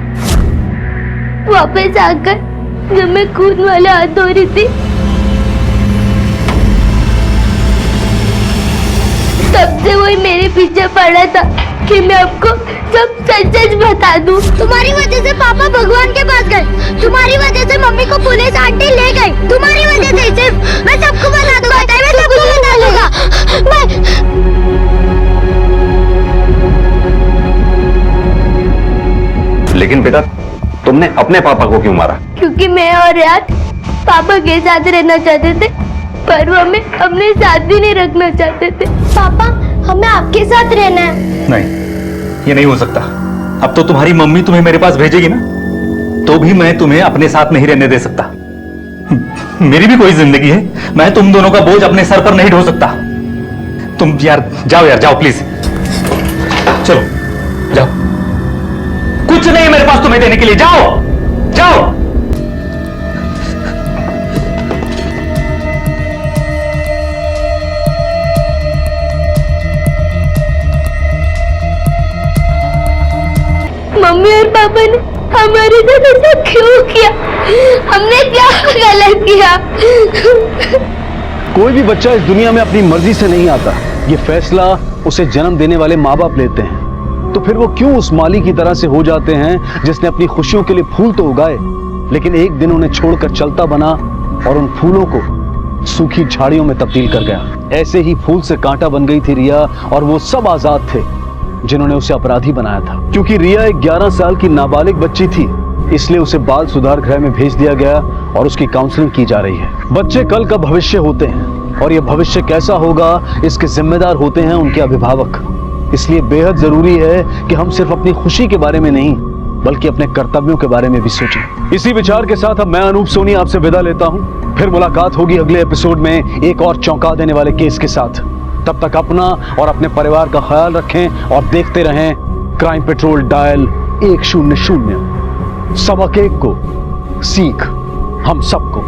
वापस आकर जब मैं खून वाले हाथ धो रही थी तब से वही मेरे पीछे पड़ा था कि मैं आपको सब सच सच बता दूं। तुम्हारी वजह से पापा भगवान के पास गए, तुम्हारी वजह से मम्मी को पुलिस आंटी ले गई, तुम्हारी वजह से सिर्फ मैं सबको बता दूंगा, मैं सबको बता दूंगा। लेकिन बेटा तुमने अपने पापा को क्यों मारा? क्योंकि मैं और यार पापा के साथ रहना चाहते थे, पर वो हमें अपने साथ भी नहीं रखना चाहते थे। पापा, हमें आपके साथ रहना है। नहीं, ये नहीं हो सकता। अब तो तुम्हारी मम्मी तुम्हें मेरे पास भेजेगी ना, तो भी मैं तुम्हें अपने साथ नहीं रहने दे सकता। मेरी भी कोई जिंदगी है, मैं तुम दोनों का बोझ अपने सर पर नहीं ढो सकता। तुम यार जाओ प्लीज, चलो जाओ। कुछ नहीं मेरे पास तुम्हें देने के लिए, जाओ। मम्मी और पापा ने हमारे साथ ऐसा क्यों किया? हमने क्या गलत किया? कोई भी बच्चा इस दुनिया में अपनी मर्जी से नहीं आता, ये फैसला उसे जन्म देने वाले माँ बाप लेते हैं। तो फिर वो क्यों उस माली की तरह से हो जाते हैं जिसने अपनी खुशियों के लिए फूल तो उगाए लेकिन एक दिन उन्हें छोड़कर चलता बना और उन फूलों को सूखी झाड़ियों में तब्दील कर गया। ऐसे ही फूल से कांटा बन गई थी रिया, और वो सब आजाद थे जिन्होंने उसे अपराधी बनाया था। क्योंकि रिया एक 11 साल की नाबालिग बच्ची थी, इसलिए उसे बाल सुधार गृह में भेज दिया गया और उसकी काउंसलिंग की जा रही है। बच्चे कल का भविष्य होते हैं, और ये भविष्य कैसा होगा इसके जिम्मेदार होते हैं उनके अभिभावक। इसलिए बेहद जरूरी है कि हम सिर्फ अपनी खुशी के बारे में नहीं बल्कि अपने कर्तव्यों के बारे में भी सोचें। इसी विचार के साथ अब मैं अनूप सोनी आपसे विदा लेता हूं। फिर मुलाकात होगी अगले एपिसोड में एक और चौंका देने वाले केस के साथ। तब तक अपना और अपने परिवार का ख्याल रखें और देखते रहें क्राइम पेट्रोल डायल 100। सबक एक को सीख हम सबको।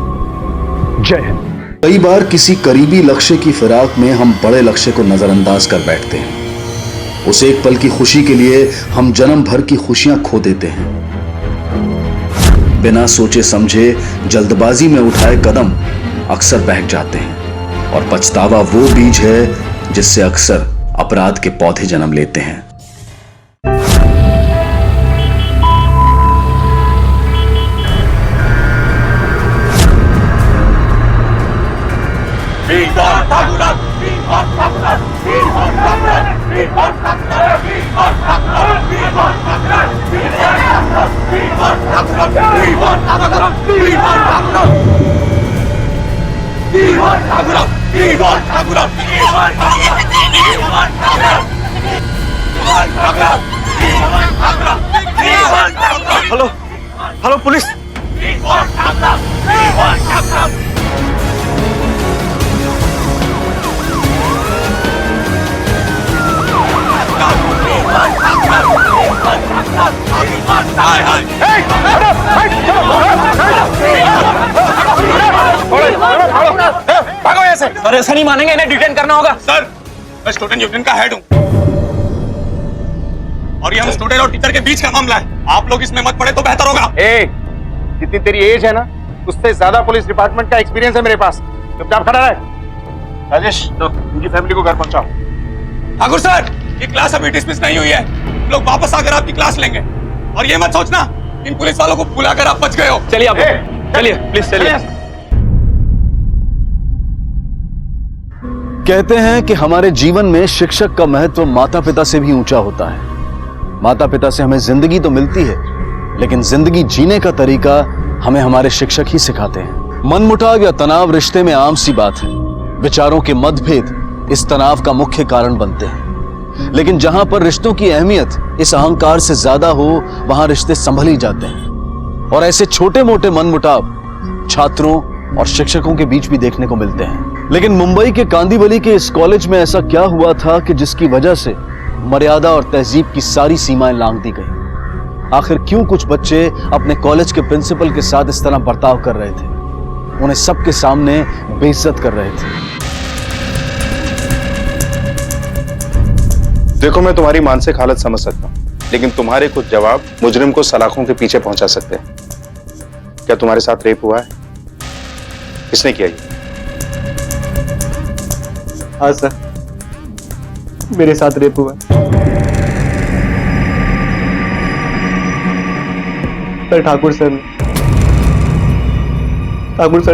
जय हिंद। कई बार किसी करीबी लक्ष्य की फिराक में हम बड़े लक्ष्य को नजरअंदाज कर बैठते हैं। उस एक पल की खुशी के लिए हम जन्म भर की खुशियां खो देते हैं। बिना सोचे समझे जल्दबाजी में उठाए कदम अक्सर बहक जाते हैं और पछतावा वो बीज है जिससे अक्सर अपराध के पौधे जन्म लेते हैं। Hello hello police. भागो यहाँ से। सर ऐसा नहीं मानेंगे, इन्हें डिटेन करना होगा। सर मैं स्टूडेंट यूनियन का हेड हूँ और ये हम स्टूडेंट और टीचर के बीच का मामला है। आप लोग इसमें मत पड़े तो बेहतर होगा। जितनी तेरी एज है ना उससे ज्यादा पुलिस डिपार्टमेंट का एक्सपीरियंस है मेरे पास। चुपचाप खड़ा रहे। राजेश इनकी फैमिली को घर पहुंचाओ। ठाकुर सर ये क्लास अभी डिसमिस नहीं हुई है। लोग वापस आकर आपकी क्लास लेंगे और ये मत सोचना इन पुलिस वालों को बुलाकर आप बच गए हो। चलिए आप चलिए प्लीज चलिए। कहते हैं कि हमारे जीवन में शिक्षक का महत्व माता पिता से भी ऊंचा होता है। माता पिता से हमें जिंदगी तो मिलती है लेकिन जिंदगी जीने का तरीका हमें हमारे शिक्षक ही सिखाते हैं। मनमुटाव या तनाव रिश्ते में आम सी बात है। विचारों के मतभेद इस तनाव का मुख्य कारण बनते हैं। लेकिन जहां पर रिश्तों की अहमियत इस अहंकार से ज्यादा हो वहां रिश्ते संभल ही जाते हैं। और ऐसे छोटे मोटे मनमुटाव छात्रों और शिक्षकों के बीच भी देखने को मिलते हैं। लेकिन मुंबई के कांदीवली के इस कॉलेज में ऐसा क्या हुआ था कि जिसकी वजह से मर्यादा और तहजीब की सारी सीमाएं लांघ दी गई। आखिर क्यों कुछ बच्चे अपने कॉलेज के प्रिंसिपल के साथ इस तरह बर्ताव कर रहे थे, उन्हें सबके सामने बेइज्जत कर रहे थे। देखो मैं तुम्हारी मानसिक हालत समझ सकता हूँ लेकिन तुम्हारे कुछ जवाब मुजरिम को सलाखों के पीछे पहुंचा सकते हैं। क्या तुम्हारे साथ रेप हुआ है? किसने किया ये? हाँ सर मेरे साथ रेप हुआ। सर ठाकुर सर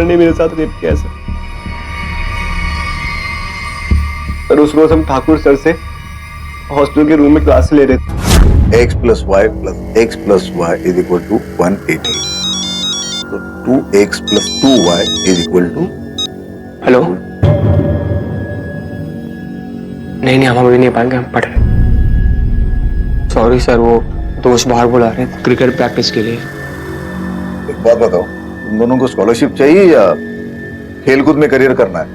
ने मेरे साथ रेप किया सर। सर उस रोज हम ठाकुर सर से हॉस्टल के रूम में क्लास ले रहे थे। x plus y plus x plus y is equal to 180. So 2x plus 2y is equal to. Hello नहीं हम अभी नहीं पाएंगे, हम पढ़ रहे। सॉरी सर वो दोस्त बाहर बुला रहे हैं क्रिकेट प्रैक्टिस के लिए। एक बात बताओ, तुम दोनों को स्कॉलरशिप चाहिए या खेलकूद में करियर करना है?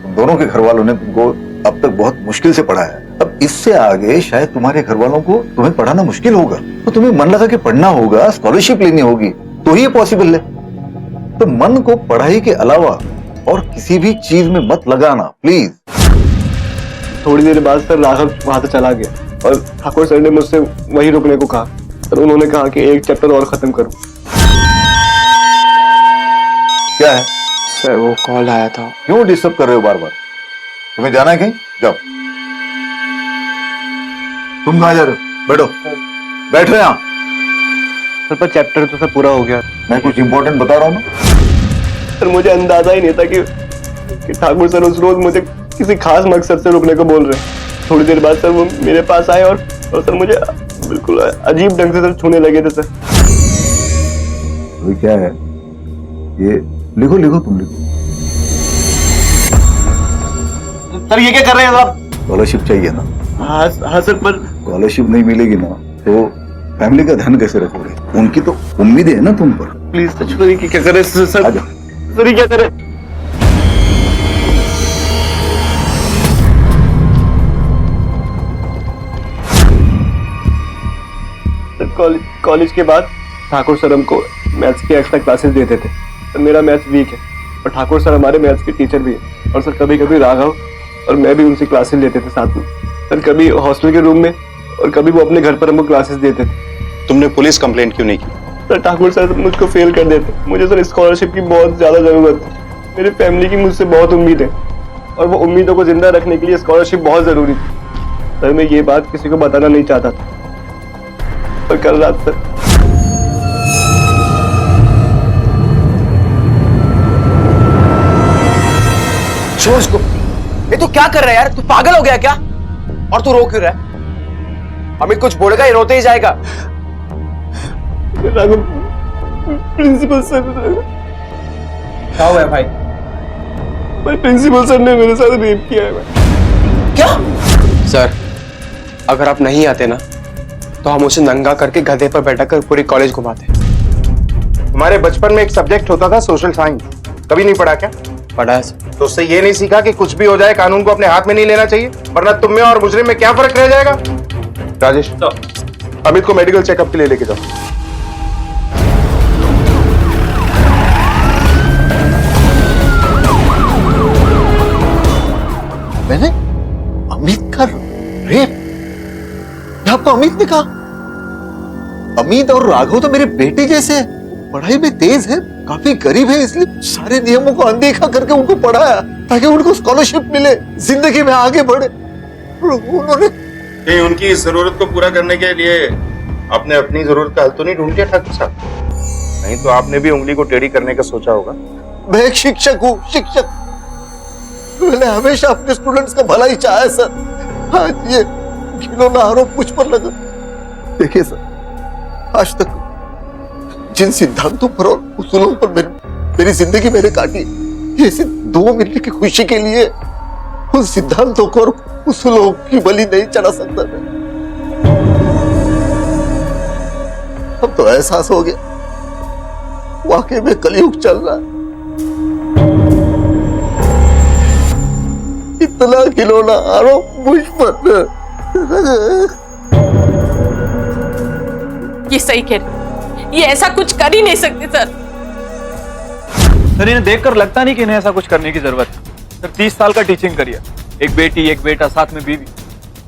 तुम दोनों के घर वालों ने तुमको अब तक बहुत मुश्किल से पढ़ाया है। अब इससे आगे शायद तुम्हारे घर वालों को तुम्हें पढ़ाना मुश्किल होगा, तो तुम्हें मन लगा के पढ़ना होगा, स्कॉलरशिप लेनी होगी, तो ही ये पॉसिबल है। तो मन को पढ़ाई के अलावा और किसी भी चीज में मत लगाना प्लीज। थोड़ी देर बाद सर राघव वहां से चला गया और ठाकुर सर ने मुझसे वहीं रुकने को कहा। सर उन्होंने कहा कि एक चैप्टर और खत्म करूं। क्या है सर? वो कॉल आया था। क्यों डिस्टर्ब कर रहे हो बार बार? तुम्हें जाना है कहीं? जाओ। तुम कहाँ जा रहे हो? बैठो बैठो यहाँ। सर पर चैप्टर तो सर पूरा हो गया। मैं कुछ इंपॉर्टेंट बता रहा हूँ ना। सर मुझे अंदाजा ही नहीं था कि ठाकुर सर उस रोज मुझे किसी खास मकसद से रुकने को बोल रहे हैं। थोड़ी देर बाद सर वो मेरे पास आए और सर मुझे बिल्कुल अजीब ढंग से सर छूने लगे थे सर। क्या है ये? लिखो लिखो तुम लिखो। सर ये क्या कर रहे हैं आप? स्कॉलरशिप चाहिए ना? हाँ हाँ सर, पर स्कॉलरशिप नहीं मिलेगी ना तो फैमिली का ध्यान कैसे रखोगे? उनकी तो उम्मीद है ना तुम पर। प्लीज सर, ये क्या कर रहे हैं सर ये क्या कर रहे हैं? कॉलेज के बाद ठाकुर सर हमको मैथ्स की एक्स्ट्रा क्लासेस देते थे। तो मेरा मैथ्स वीक है और ठाकुर सर हमारे मैथ्स के टीचर भी हैं। और सर कभी कभी राघव और मैं भी उनसे क्लासेस लेते थे साथ में। सर कभी हॉस्टल के रूम में और कभी वो अपने घर पर हमको क्लासेस देते थे। तुमने पुलिस कंप्लेंट क्यों नहीं की? सर ठाकुर सर मुझको फेल कर देते। मुझे सर स्कॉलरशिप की बहुत ज्यादा जरूरत है। मेरी फैमिली की मुझसे बहुत उम्मीद है और वो उम्मीदों को जिंदा रखने के लिए स्कॉलरशिप बहुत जरूरी थी। सर मैं ये बात किसी को बताना नहीं चाहता था, पर कल रात सर छोड़ इसको। ये तू क्या कर रहा है यार? तू पागल हो गया क्या? और तू रो क्यों रहा है? अमित कुछ बोलेगा, ये रोते ही जाएगा। प्रिंसिपल सर, क्या हुआ है भाई? प्रिंसिपल सर ने मेरे साथ रेप किया है। क्या? सर अगर आप नहीं आते ना तो हम उसे नंगा करके गधे पर बैठा कर पूरी कॉलेज घुमाते। हमारे बचपन में एक सब्जेक्ट होता था सोशल साइंस, कभी नहीं पढ़ा क्या? पढ़ा है। तो उससे ये नहीं सीखा कि कुछ भी हो जाए कानून को अपने हाथ में नहीं लेना चाहिए, वरना तुम में और मुजरिम में क्या फर्क रह जाएगा? राजेश, अमित को मेडिकल चेकअप के लिए लेके जाओ। मैंने अमित का रेप? आपको अमित ने कहा? अमित और राघव तो मेरे बेटे जैसे हैं, पढ़ाई में तेज है, काफी गरीब है, इसलिए सारे नियमों को अनदेखा करके उनको पढ़ाया ताकि उनको स्कॉलरशिप मिले, जिंदगी में आगे बढ़े। उन्होंने कहीं उनकी इस जरूरत को पूरा करने के लिए आपने अपनी जरूरत का हल तो नहीं ढूंढ लिया ठाकुर साहब? नहीं तो आपने भी उंगली को टेढ़ी करने का सोचा होगा। मैं एक शिक्षक हूँ, शिक्षक। मैंने हमेशा अपने स्टूडेंट्स का भला ही चाहा है सर। आज ये घिनौना आरोप मुझ पर लगा। देखिए सर, आज तक जिन सिद्धांतों पर और उसूलों पर मेरी जिंदगी मैंने काटी, ये सिर्फ दो मिनट की खुशी के लिए उन सिद्धांतों को और उसूलों की बलि नहीं चढ़ा सकता मैं। अब तो एहसास हो गया वाकई में कलयुग चल रहा है। इतना खिलौना आरोप मुझ पर। ये सही कह रहे, ये ऐसा कुछ कर ही नहीं सकते सर। सर इन्हें देखकर लगता नहीं कि इन्हें ऐसा कुछ करने की जरूरत है। सर 30 साल का टीचिंग करियर, एक बेटी एक बेटा, साथ में बीवी।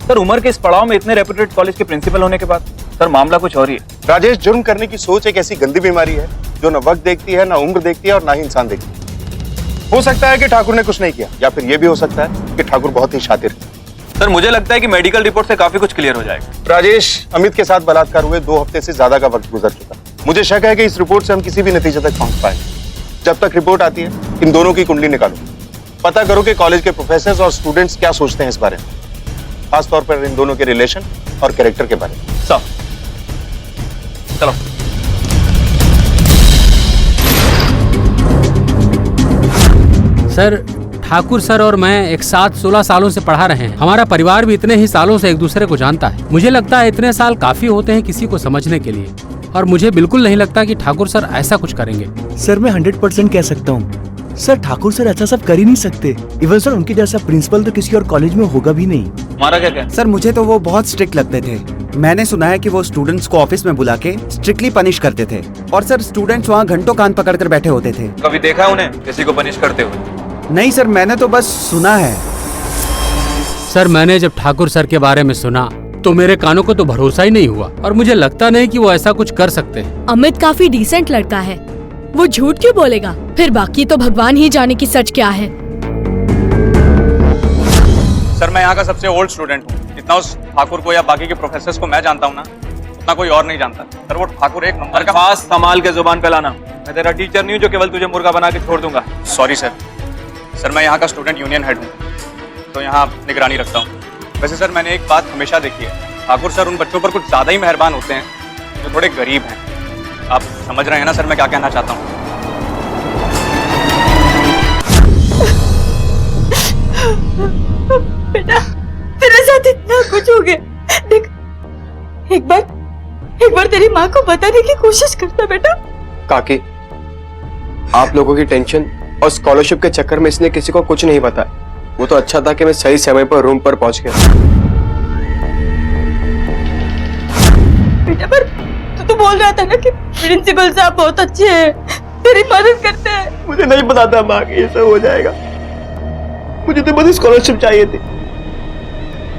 सर उम्र के इस पड़ाव में इतने रेप्यूटेड कॉलेज के प्रिंसिपल होने के बाद सर मामला कुछ और ही है। राजेश, जुर्म करने की सोच एक ऐसी गंदी बीमारी है जो न वक्त देखती है, ना उम्र देखती है और ना ही इंसान देखती है। हो सकता है कि ठाकुर ने कुछ नहीं किया, या फिर यह भी हो सकता है कि ठाकुर बहुत ही शातिर है। सर मुझे लगता है कि मेडिकल रिपोर्ट से काफी कुछ क्लियर हो जाएगा। राजेश, अमित के साथ बलात्कार हुए 2 हफ्ते से ज्यादा का वक्त गुजर चुका। मुझे शक है कि इस रिपोर्ट से हम किसी भी नतीजे तक पहुंच पाएंगे। जब तक रिपोर्ट आती है, इन दोनों की कुंडली निकालो, पता करो कि कॉलेज के प्रोफेसर्स और स्टूडेंट्स क्या सोचते हैं इस बारे में, खास तौर पर इन दोनों के रिलेशन और कैरेक्टर के बारे में। सब चलो। सर ठाकुर सर और मैं एक साथ 16 सालों से पढ़ा रहे हैं। हमारा परिवार भी इतने ही सालों से एक दूसरे को जानता है। मुझे लगता है इतने साल काफी होते हैं किसी को समझने के लिए, और मुझे बिल्कुल नहीं लगता कि ठाकुर सर ऐसा कुछ करेंगे। सर मैं 100% कह सकता हूँ सर, ठाकुर सर ऐसा सब कर ही नहीं सकते। इवन सर उनके जैसा प्रिंसिपल तो किसी और कॉलेज में होगा भी नहीं। हमारा क्या कहना? सर मुझे तो वो बहुत स्ट्रिक्ट लगते थे। मैंने सुना है कि वो स्टूडेंट्स को ऑफिस में बुला के स्ट्रिक्टली पनिश करते थे, और सर स्टूडेंट्स वहाँ घंटों कान पकड़ कर बैठे होते थे। कभी देखा उन्हें किसी को पनिश करते हुए? नहीं सर, मैंने तो बस सुना है। सर मैंने जब ठाकुर सर के बारे में सुना तो मेरे कानों को तो भरोसा ही नहीं हुआ, और मुझे लगता नहीं कि वो ऐसा कुछ कर सकते हैं। अमित काफी डिसेंट लड़का है, वो झूठ क्यों बोलेगा? फिर बाकी तो भगवान ही जाने की सच क्या है। सर मैं यहाँ का सबसे ओल्ड स्टूडेंट हूँ। इतना उस ठाकुर को या बाकी के प्रोफेसर्स को मैं जानता हूँ ना, उतना कोई और नहीं जानता। सर वो ठाकुर एक नंबर का। पास संभाल के जुबान पे लाना। मैं तेरा टीचर नहीं हूँ जो केवल तुझे मुर्गा बना के छोड़ दूंगा। Sorry sir. सर मैं यहाँ का स्टूडेंट यूनियन हेड हूँ, तो यहाँ निगरानी रखता हूँ। वैसे सर मैंने एक बात हमेशा देखी है, ठाकुर सर उन बच्चों पर कुछ ज्यादा ही मेहरबान होते हैं जो थोड़े गरीब हैं। आप समझ रहे हैं ना सर मैं क्या कहना चाहता हूँ? बेटा तेरे साथ इतना कुछ हो गया, देख एक बार तेरी माँ को बताने की कोशिश करता बेटा। काकी, आप लोगों की टेंशन और स्कॉलरशिप के चक्कर में इसने किसी को कुछ नहीं बताया। वो तो अच्छा था कि मैं सही समय पर रूम पर पहुंच गया। बेटा पर तू बोल रहा था ना कि प्रिंसिपल साहब बहुत अच्छे हैं, तेरी मदद करते हैं। मुझे नहीं पता था माँ कि ये सब हो जाएगा। मुझे तो बस स्कॉलरशिप चाहिए थी,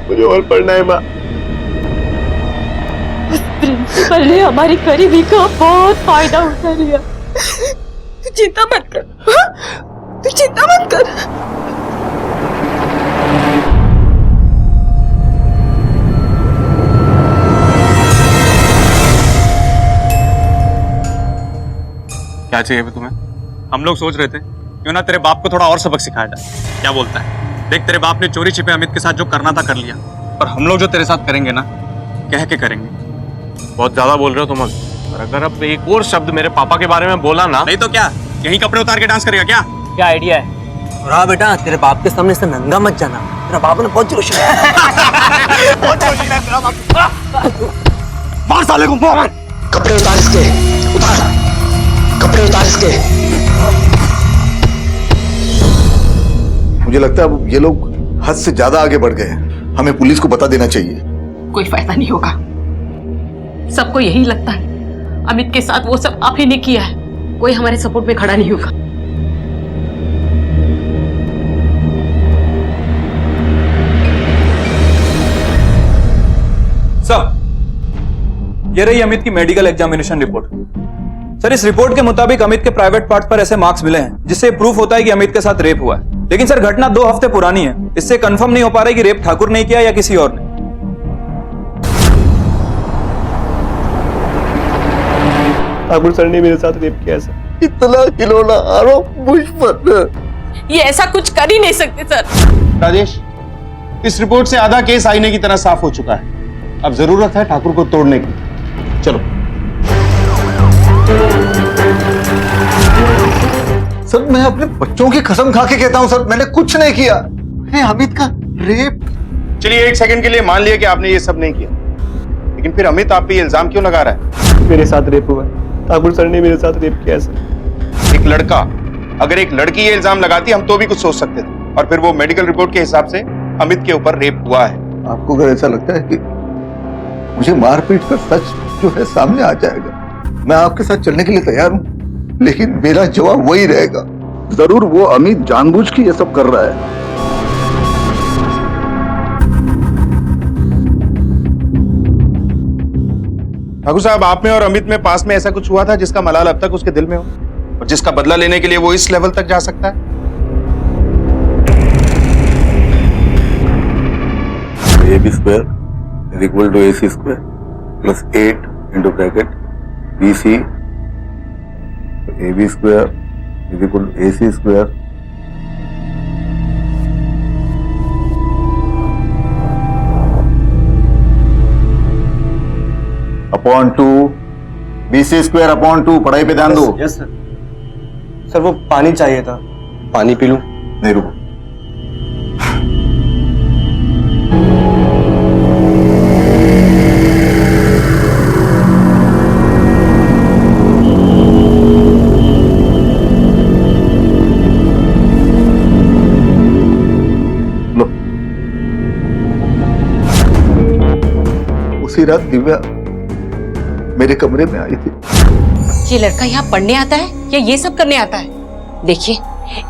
मुझे और पढ़ना है माँ। प्रिंसिपल ने हमारी गरीबी का बहुत फायदा उठा लिया। तू चिंता मत कर, तू चिंता मत कर। क्या चाहिए भी तुम्हें? हम लोग सोच रहे थे क्यों ना तेरे बाप को थोड़ा और सबक सिखाया जाए। क्या बोलता है? देख तेरे बाप ने चोरी छिपे अमित के साथ जो करना था कर लिया, पर हम लोग जो तेरे साथ करेंगे ना, कह के करेंगे। बहुत ज्यादा बोल रहे हो तुम। और अगर अब एक और शब्द मेरे पापा के बारे में बोला ना, नहीं तो क्या यही कपड़े उतार के डांस करेगा क्या? क्या आइडिया है? और हाँ बेटा, तेरे बाप के सामने से नंगा मत जाना, तेरा बाप ने बहुत जोश है। मार साले को, मार। कपड़े उतार इसके, उतार कपड़े उतार इसके। मुझे लगता है अब ये लोग हद से ज्यादा आगे बढ़ गए हैं, हमें पुलिस को बता देना चाहिए। कोई फायदा नहीं होगा, सबको यही लगता है अमित के साथ वो सब आप ही ने किया है, कोई हमारे सपोर्ट में खड़ा नहीं होगा। सर, ये रही अमित की मेडिकल एग्जामिनेशन रिपोर्ट। सर, इस रिपोर्ट के मुताबिक अमित के प्राइवेट पार्ट पर ऐसे मार्क्स मिले हैं जिससे प्रूफ होता है कि अमित के साथ रेप हुआ है। लेकिन सर, घटना 2 हफ्ते पुरानी है, इससे कंफर्म नहीं हो पा रहा है कि रेप ठाकुर ने किया या किसी और ने। ठाकुर सर ने मेरे साथ रेप किया सर। इतना खिलौना आरोप मुझ पर। ये ऐसा कुछ कर ही नहीं सकते सर। राजेश, इस रिपोर्ट से आधा केस आईने की तरह साफ हो चुका है। अब जरूरत है ठाकुर को तोड़ने की। चलो। सर, मैं अपने बच्चों की कसम खा के कहता हूं सर, मैंने कुछ नहीं किया। अमित का रेप। चलिए, 1 सेकंड के लिए मान लिया कि आपने ये सब नहीं किया, लेकिन फिर अमित आप पे ये इल्जाम क्यों लगा रहा है? मेरे साथ रेप हुआ है, ठाकुर सर ने मेरे साथ रेप किया सर। एक लड़का, अगर एक लड़की ये इल्जाम लगाती हम तो भी कुछ सोच सकते थे, और फिर वो मेडिकल रिपोर्ट के हिसाब से अमित के ऊपर रेप हुआ है। आपको अगर ऐसा लगता है कि मुझे मारपीट कर सच जो है सामने आ जाएगा, मैं आपके साथ चलने के लिए तैयार हूं, लेकिन मेरा जवाब वही रहेगा, जरूर वो अमित जानबूझ के ये सब कर रहा है। ठाकुर साहब, आप में और अमित में पास में ऐसा कुछ हुआ था जिसका मलाल अब तक उसके दिल में हो और जिसका बदला लेने के लिए वो इस लेवल तक जा सकता है? AB square is equal to AC square plus 8 into bracket BC. AB square is equal to AC square upon 2 BC square upon 2। पढ़ाई पे ध्यान दो। Yes sir. सर, वो पानी चाहिए था, पानी पी लूं? नहीं, रुको। लो। उसी रात दिव्या मेरे कमरे में आई थी। ये लड़का यहाँ पढ़ने आता है या ये सब करने आता है? देखिए,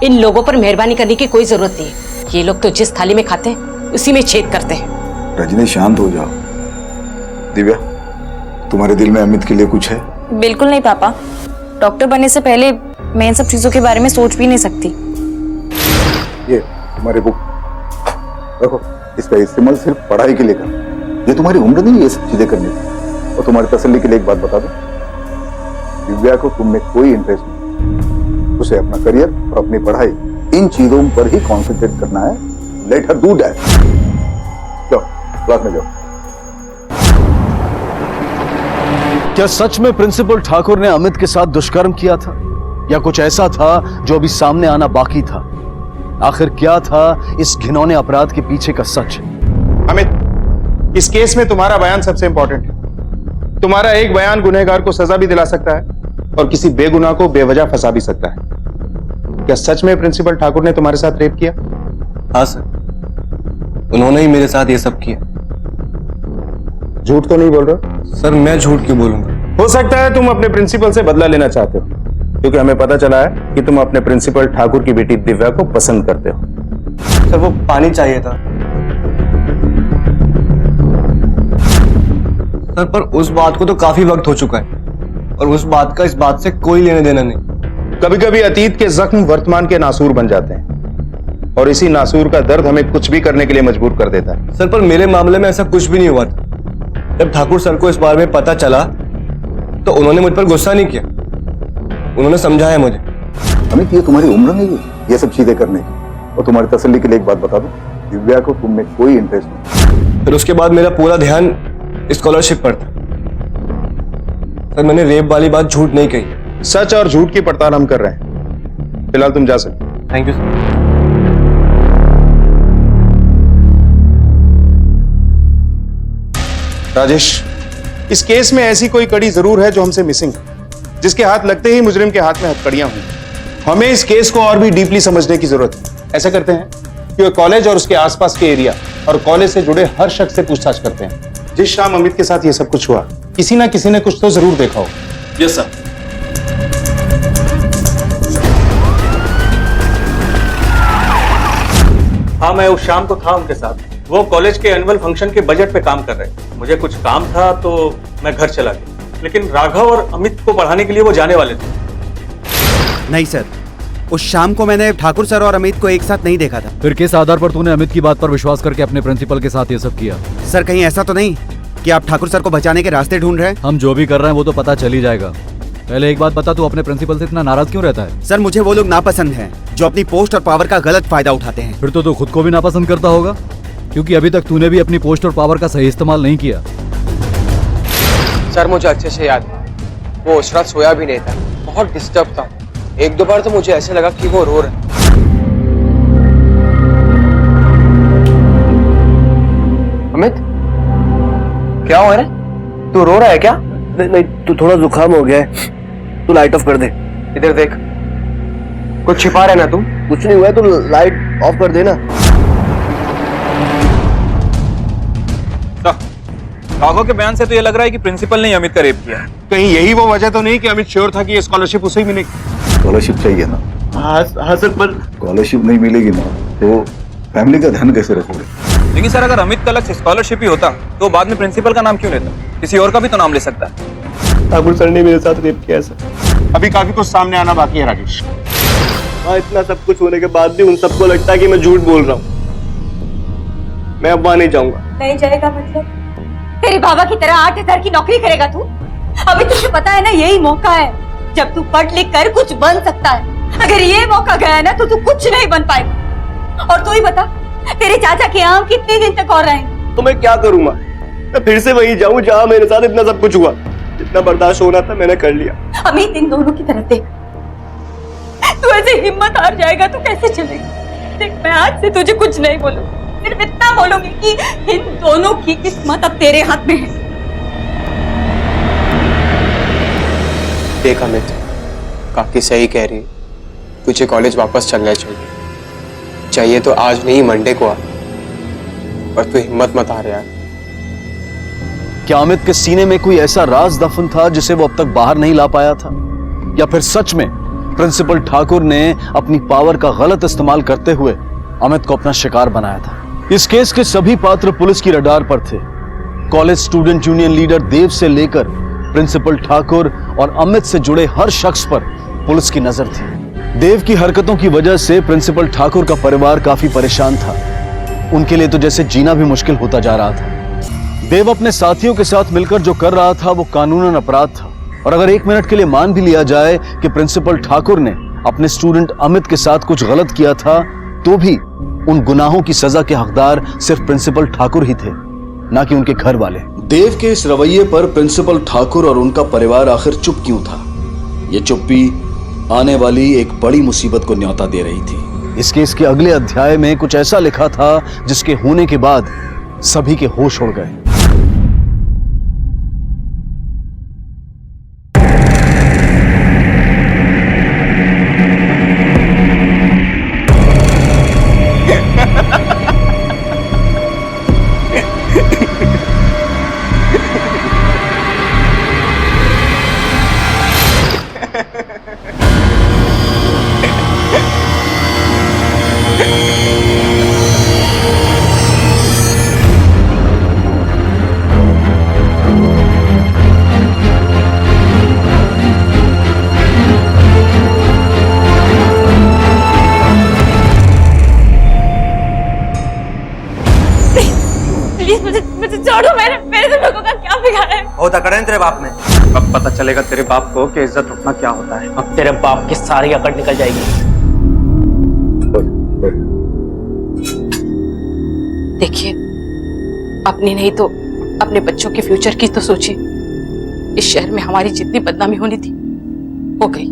इन लोगों पर मेहरबानी करने की कोई जरूरत नहीं है। ये लोग तो जिस थाली में खाते हैं उसी में छेद करते हैं। रजनी, शांत हो जाओ। दिव्या, तुम्हारे दिल में अमित के लिए कुछ है? बिल्कुल नहीं पापा, डॉक्टर बनने से पहले मैं इन सब चीजों के बारे में सोच भी नहीं सकती। ये तुम्हारी बुक रखो, इसका इस्तेमाल सिर्फ पढ़ाई के लिए करना। ये तुम्हारी उम्र नहीं ये सब चीजें करने की। और तुम्हारी तसल्ली के लिए एक बात बता दो, दिव्या को तुम में कोई इंटरेस्ट नहीं, उसे अपना करियर और अपनी पढ़ाई इन चीजों पर ही कॉन्सेंट्रेट करना है। Let her do that. जाओ, क्लास में जाओ। क्या सच में प्रिंसिपल ठाकुर ने अमित के साथ दुष्कर्म किया था, या कुछ ऐसा था जो अभी सामने आना बाकी था? आखिर क्या था इस घिनौने अपराध के पीछे का सच? अमित, इस केस में तुम्हारा बयान सबसे इंपॉर्टेंट है। तुम्हारा एक बयान गुनहगार को सजा भी दिला सकता है और किसी बेगुनाह को बेवजह फंसा भी सकता है। क्या सच में प्रिंसिपल ठाकुर ने तुम्हारे साथ रेप किया? हाँ सर, उन्होंने ही मेरे साथ ये सब किया। झूठ तो नहीं बोल रहे? सर मैं झूठ क्यों बोलूंगा? हो सकता है तुम अपने प्रिंसिपल से बदला लेना चाहते हो, क्योंकि हमें पता चला है कि तुम अपने प्रिंसिपल ठाकुर की बेटी दिव्या को पसंद करते हो। सर वो पानी चाहिए था सर, पर उस बात को तो काफी वक्त हो चुका है और उस बात का इस बात से कोई लेने देना नहीं। कभी कभी अतीत के जख्म वर्तमान के नासूर बन जाते हैं और इसी नासूर का दर्द हमें कुछ भी करने के लिए मजबूर कर देता है। सर पर मेरे मामले में ऐसा कुछ भी नहीं हुआ था। जब ठाकुर सर को इस बारे में पता चला तो उन्होंने मुझ पर गुस्सा नहीं किया, उन्होंने समझाया मुझे। अमित, ये तुम्हारी उम्र नहीं है ये सब चीजें करने की। और तुम्हारी तसल्ली के लिए एक बात बता दो, दिव्या को तुम में कोई इंटरेस्ट नहीं। फिर उसके बाद मेरा पूरा ध्यान स्कॉलरशिप पर था। सर मैंने रेप वाली बात झूठ नहीं कही। सच और झूठ की पड़ताल हम कर रहे हैं। फिलहाल तुम जा सकते। Thank you sir. राजेश, इस केस में ऐसी कोई कड़ी जरूर है जो हमसे मिसिंग है, जिसके हाथ लगते ही मुजरिम के हाथ में हथकड़ियां हुई। हमें इस केस को और भी डीपली समझने की जरूरत है। ऐसा करते हैं कि कॉलेज और उसके आसपास के एरिया और कॉलेज से जुड़े हर शख्स से पूछताछ करते हैं। जिस शाम अमित के साथ ये सब कुछ हुआ, किसी ना किसी ने कुछ तो जरूर देखा हो। Yes sir. हाँ, मैं उस शाम को था उनके साथ। वो कॉलेज के एनुअल फंक्शन के बजट पे काम कर रहे थे। मुझे कुछ काम था तो मैं घर चला गया, लेकिन राघव और अमित को पढ़ाने के लिए वो जाने वाले थे। नहीं सर, उस शाम को मैंने ठाकुर सर और अमित को एक साथ नहीं देखा था। फिर किस आधार पर तूने अमित की बात पर विश्वास करके अपने प्रिंसिपल के साथ ये सब किया? सर कहीं ऐसा तो नहीं कि आप ठाकुर सर को बचाने के रास्ते ढूंढ रहे हैं? हम जो भी कर रहे हैं वो तो पता चल ही जाएगा। पहले एक बात बता, तू अपने प्रिंसिपल से इतना नाराज क्यों रहता है? सर मुझे वो लोग नापसंद हैं जो अपनी पोस्ट और पावर का गलत फायदा उठाते हैं। फिर तो तू खुद को भी नापसंद करता होगा, क्योंकि अभी तक तूने भी अपनी पोस्ट और पावर का सही इस्तेमाल नहीं किया। सर मुझे अच्छे से याद है, वो उस रात सोया भी नहीं था, बहुत डिस्टर्ब था। एक दो बार तो मुझे ऐसे लगा कि वो रो रहा है। अमित, क्या हुआ रे? तू रो रहा है क्या? नहीं, तू थोड़ा जुकाम हो गया है, तू लाइट ऑफ कर दे। इधर देख, कुछ छिपा रहे ना तू? कुछ नहीं हुआ है, तू लाइट ऑफ कर देना। राघव के बयान से तो ये लग रहा है कि प्रिंसिपल ने अमित का रेप किया। कहीं यही वो वजह तो नहीं कि अमित श्योर था कि ये स्कॉलरशिप उसे ही मिलेगी? स्कॉलरशिप चाहिए ना? हाँ सर, पर स्कॉलरशिप नहीं मिलेगी ना तो फैमिली का ध्यान कैसे रखोगे? लेकिन सर अगर अमित का लक्ष्य स्कॉलरशिप ही होता तो बाद में प्रिंसिपल का नाम क्यों लेता? किसी और का भी तो नाम ले सकता है। ठाकुर सर ने मेरे साथ रेप किया सर। अभी काफी कुछ सामने आना बाकी है राजेश। हाँ, इतना सब कुछ होने के बाद भी उन सबको लगता है कि मैं झूठ बोल रहा हूँ। मैं अब वहां नहीं जाऊंगा। नहीं जाएगा मतलब? तेरे बाबा की तरह 8,000 की नौकरी करेगा तू? अभी तुझे पता है ना, यही मौका है जब तू पढ़ लिख कर कुछ बन सकता है। अगर ये मौका गया ना तो तू कुछ नहीं बन पाएगा। और तू ही बता, तेरे चाचा के आम कितने दिन तक और रहेंगे? तो मैं क्या करूंगा? मैं फिर से वहीं जाऊं जहां मेरे साथ इतना सब कुछ हुआ। जितना बर्दाश्त होना था मैंने कर लिया। अमित, इन दोनों की तरफ देख। तू ऐसे हिम्मत हार जाएगा तो कैसे चलेगा? देख, मैं आज से तुझे कुछ नहीं बोलूंगी, सिर्फ इतना बोलूंगी कि इन दोनों की किस्मत अब तेरे हाथ में है। देख अमित, काकी सही कह रही है, तुझे कॉलेज वापस चलना चाहिए तो आज नहीं मंडे को आ, और तू हिम्मत मत हार यार। क्या अमित के सीने में कोई ऐसा राज दफन था जिसे वो अब तक बाहर नहीं ला पाया था? या फिर सच में प्रिंसिपल ठाकुर ने अपनी पावर का गलत इस्तेमाल करते हुए अमित को अपना शिकार बनाया था? इस केस के सभी पात्र पुलिस की रडार पर थे। कॉलेज स्टूडेंट यूनियन लीडर देव से लेकर प्रिंसिपल ठाकुर और अमित से जुड़े हर शख्स पर पुलिस की नजर थी। देव की हरकतों की वजह से प्रिंसिपल ठाकुर का परिवार काफी परेशान था। उनके लिए तो जैसे जीना भी मुश्किल होता जा रहा था। देव अपने साथियों के साथ मिलकर जो कर रहा था वो कानूनन अपराध था, और अगर एक मिनट के लिए मान भी लिया जाए कि प्रिंसिपल ठाकुर ने अपने स्टूडेंट अमित के साथ कुछ गलत किया था, तो भी उन गुनाहों की सजा के हकदार सिर्फ प्रिंसिपल ठाकुर ही थे, ना कि उनके घर वाले। देव के इस रवैये पर प्रिंसिपल ठाकुर और उनका परिवार आखिर चुप क्यों था? ये चुप्पी आने वाली एक बड़ी मुसीबत को न्योता दे रही थी। इस केस के अगले अध्याय में कुछ ऐसा लिखा था जिसके होने के बाद सभी के होश उड़ गए। मुझे छोड़ो, मेरे तुम लोगों का क्या बिगाड़ा है? बहुत अकड़ है तेरे बाप में। अब पता चलेगा तेरे बाप को कि इज्जत उठना क्या होता है। अब तेरे बाप की सारी अकड़ निकल जाएगी। देखिए, अपनी नहीं तो अपने बच्चों के फ्यूचर की तो सोचिए। इस शहर में हमारी जितनी बदनामी होनी थी हो गई।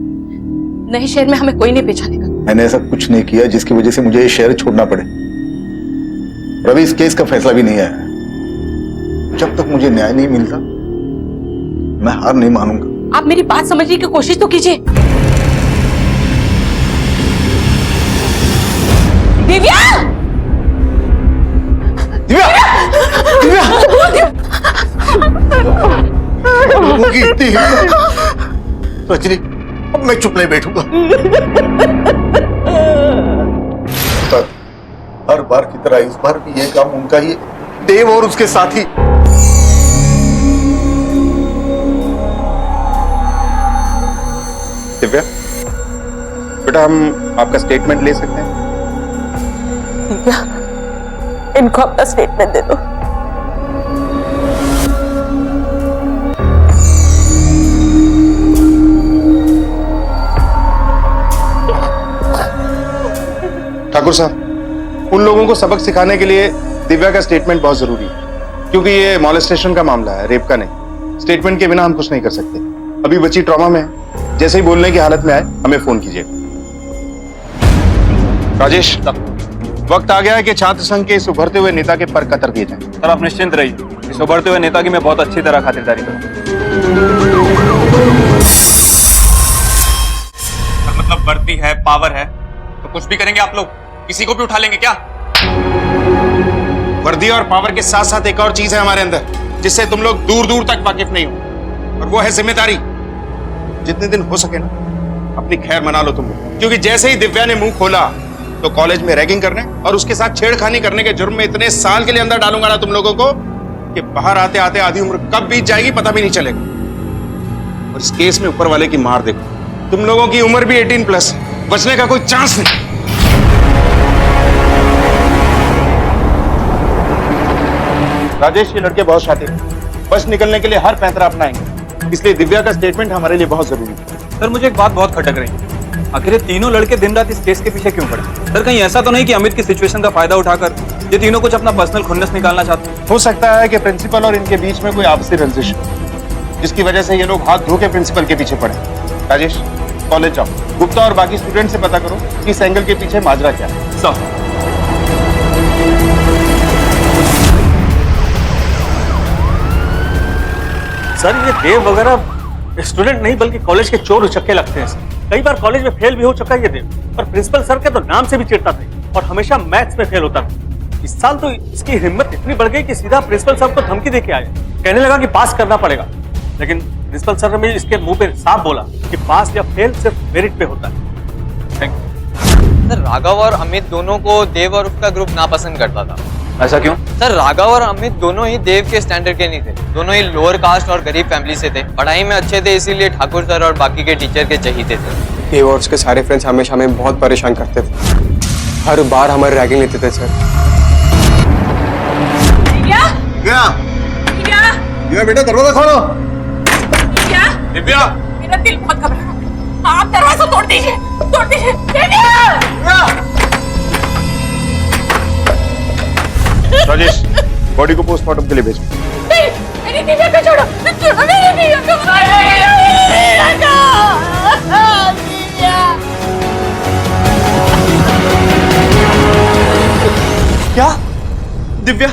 नए शहर में हमें कोई नहीं पहचानेगा। मैंने ऐसा कुछ नहीं किया जिसकी वजह से मुझे ये शहर छोड़ना पड़े। रवि, इस केस का फैसला भी नहीं आया। जब तक मुझे न्याय नहीं मिलता मैं हार नहीं मानूंगा। आप मेरी बात समझने की कोशिश तो कीजिए। दिव्या! दिव्या! दिव्या! लोगों की इतनी हिम्मत। रजनी, अब मैं चुप नहीं बैठूंगा। हर बार की तरह इस बार भी ये काम उनका ही, देव और उसके साथी। दिव्या, बेटा हम आपका स्टेटमेंट ले सकते हैं? दिव्या, इनको अपना स्टेटमेंट दे दो। ठाकुर साहब, उन लोगों को सबक सिखाने के लिए दिव्या का स्टेटमेंट बहुत जरूरी है, क्योंकि ये मॉलेस्टेशन का मामला है, रेप का नहीं। स्टेटमेंट के बिना हम कुछ नहीं कर सकते। अभी बच्ची ट्रॉमा में है, जैसे ही बोलने की हालत में आए हमें फोन कीजिएगा। राजेश, वक्त आ गया है कि छात्र संघ के इस उभरते हुए नेता के पर कतर दिए जाएं। सर आप निश्चिंत रहिए, इस उभरते हुए नेता की मैं बहुत अच्छी तरह खातिरदारी करूंगा। मतलब बढ़ती है, पावर है, तो कुछ भी करेंगे आप लोग? किसी को भी उठा लेंगे क्या? वर्दी और पावर के साथ साथ एक और चीज है हमारे अंदर जिससे तुम लोग दूर दूर तक वाकिफ नहीं हो, और वो है जिम्मेदारी। जितने दिन हो सके ना अपनी खैर मना लो तुम लोग, क्योंकि जैसे ही दिव्या ने मुंह खोला तो कॉलेज में रैगिंग करने और उसके साथ छेड़खानी करने के जुर्म में इतने साल के लिए अंदर डालूंगा ना तुम लोगों को कि बाहर आते आते आधी उम्र कब बीत जाएगी पता भी नहीं चलेगा। और इस केस में ऊपर वाले की मार देखो, तुम लोगों की उम्र भी 18+, बचने का कोई चांस नहीं। राजेश, ये लड़के बहुत शातिर हैं, बच निकलने के लिए हर पैंतरा अपनाएंगे, इसलिए दिव्या का स्टेटमेंट हमारे लिए बहुत जरूरी है। सर मुझे एक बात बहुत खटक रही है, आखिर ये तीनों लड़के दिन रात इस केस के पीछे क्यों पड़े? सर कहीं ऐसा तो नहीं कि अमित की सिचुएशन का फायदा उठाकर ये तीनों कुछ अपना पर्सनल खुन्नस निकालना चाहते हैं? हो सकता है कि प्रिंसिपल और इनके बीच में कोई आपसी रंजिश हो, जिसकी वजह से ये लोग हाथ धो के प्रिंसिपल के पीछे पड़े। राजेश, कॉलेज जाओ, गुप्ता और बाकी स्टूडेंट से पता करो कि इस एंगल के पीछे माजरा क्या है। सर सर ये देव वगैरह स्टूडेंट नहीं बल्कि कॉलेज के चोर उचक्के लगते हैं सर। कई बार कॉलेज में फेल भी हो चुका है ये देव, और प्रिंसिपल सर के तो नाम से भी चिढ़ता था और हमेशा मैथ्स में फेल होता था। इस साल तो इसकी हिम्मत इतनी बढ़ गई कि सीधा प्रिंसिपल सर को धमकी देके आया, कहने लगा कि पास करना पड़ेगा। लेकिन प्रिंसिपल सर ने इसके मुंह पे साफ बोला कि पास या फेल सिर्फ मेरिट पे होता है। Thank you. सर राघव और अमित दोनों को देव और उसका ग्रुप नापसंद करता था। ऐसा क्यों? सर राघव और अमित दोनों ही देव के स्टैंडर्ड के नहीं थे, दोनों ही लोअर कास्ट और गरीब फैमिली से थे। पढ़ाई में अच्छे थे, इसीलिए ठाकुर सर और बाकी के टीचर के चहीते थे। देव और उसके सारे फ्रेंड्स हमेशा हमें बहुत परेशान करते थे, हर बार हमारी रैगिंग लेते थे सर। दिव्या बेटा, दरवाजा खोलो। दिव्या, मेरा दिल बहुत घबरा रहा है, आप दरवाजा तोड़ दीजिए, तोड़ दीजिए। दिव्या! राजेश, बॉडी को पोस्टमार्टम के लिए भेजो। नहीं, मेरी दिव्या को छोड़ो, छोड़ो मेरी दिव्या को। दिव्या! क्या? दिव्या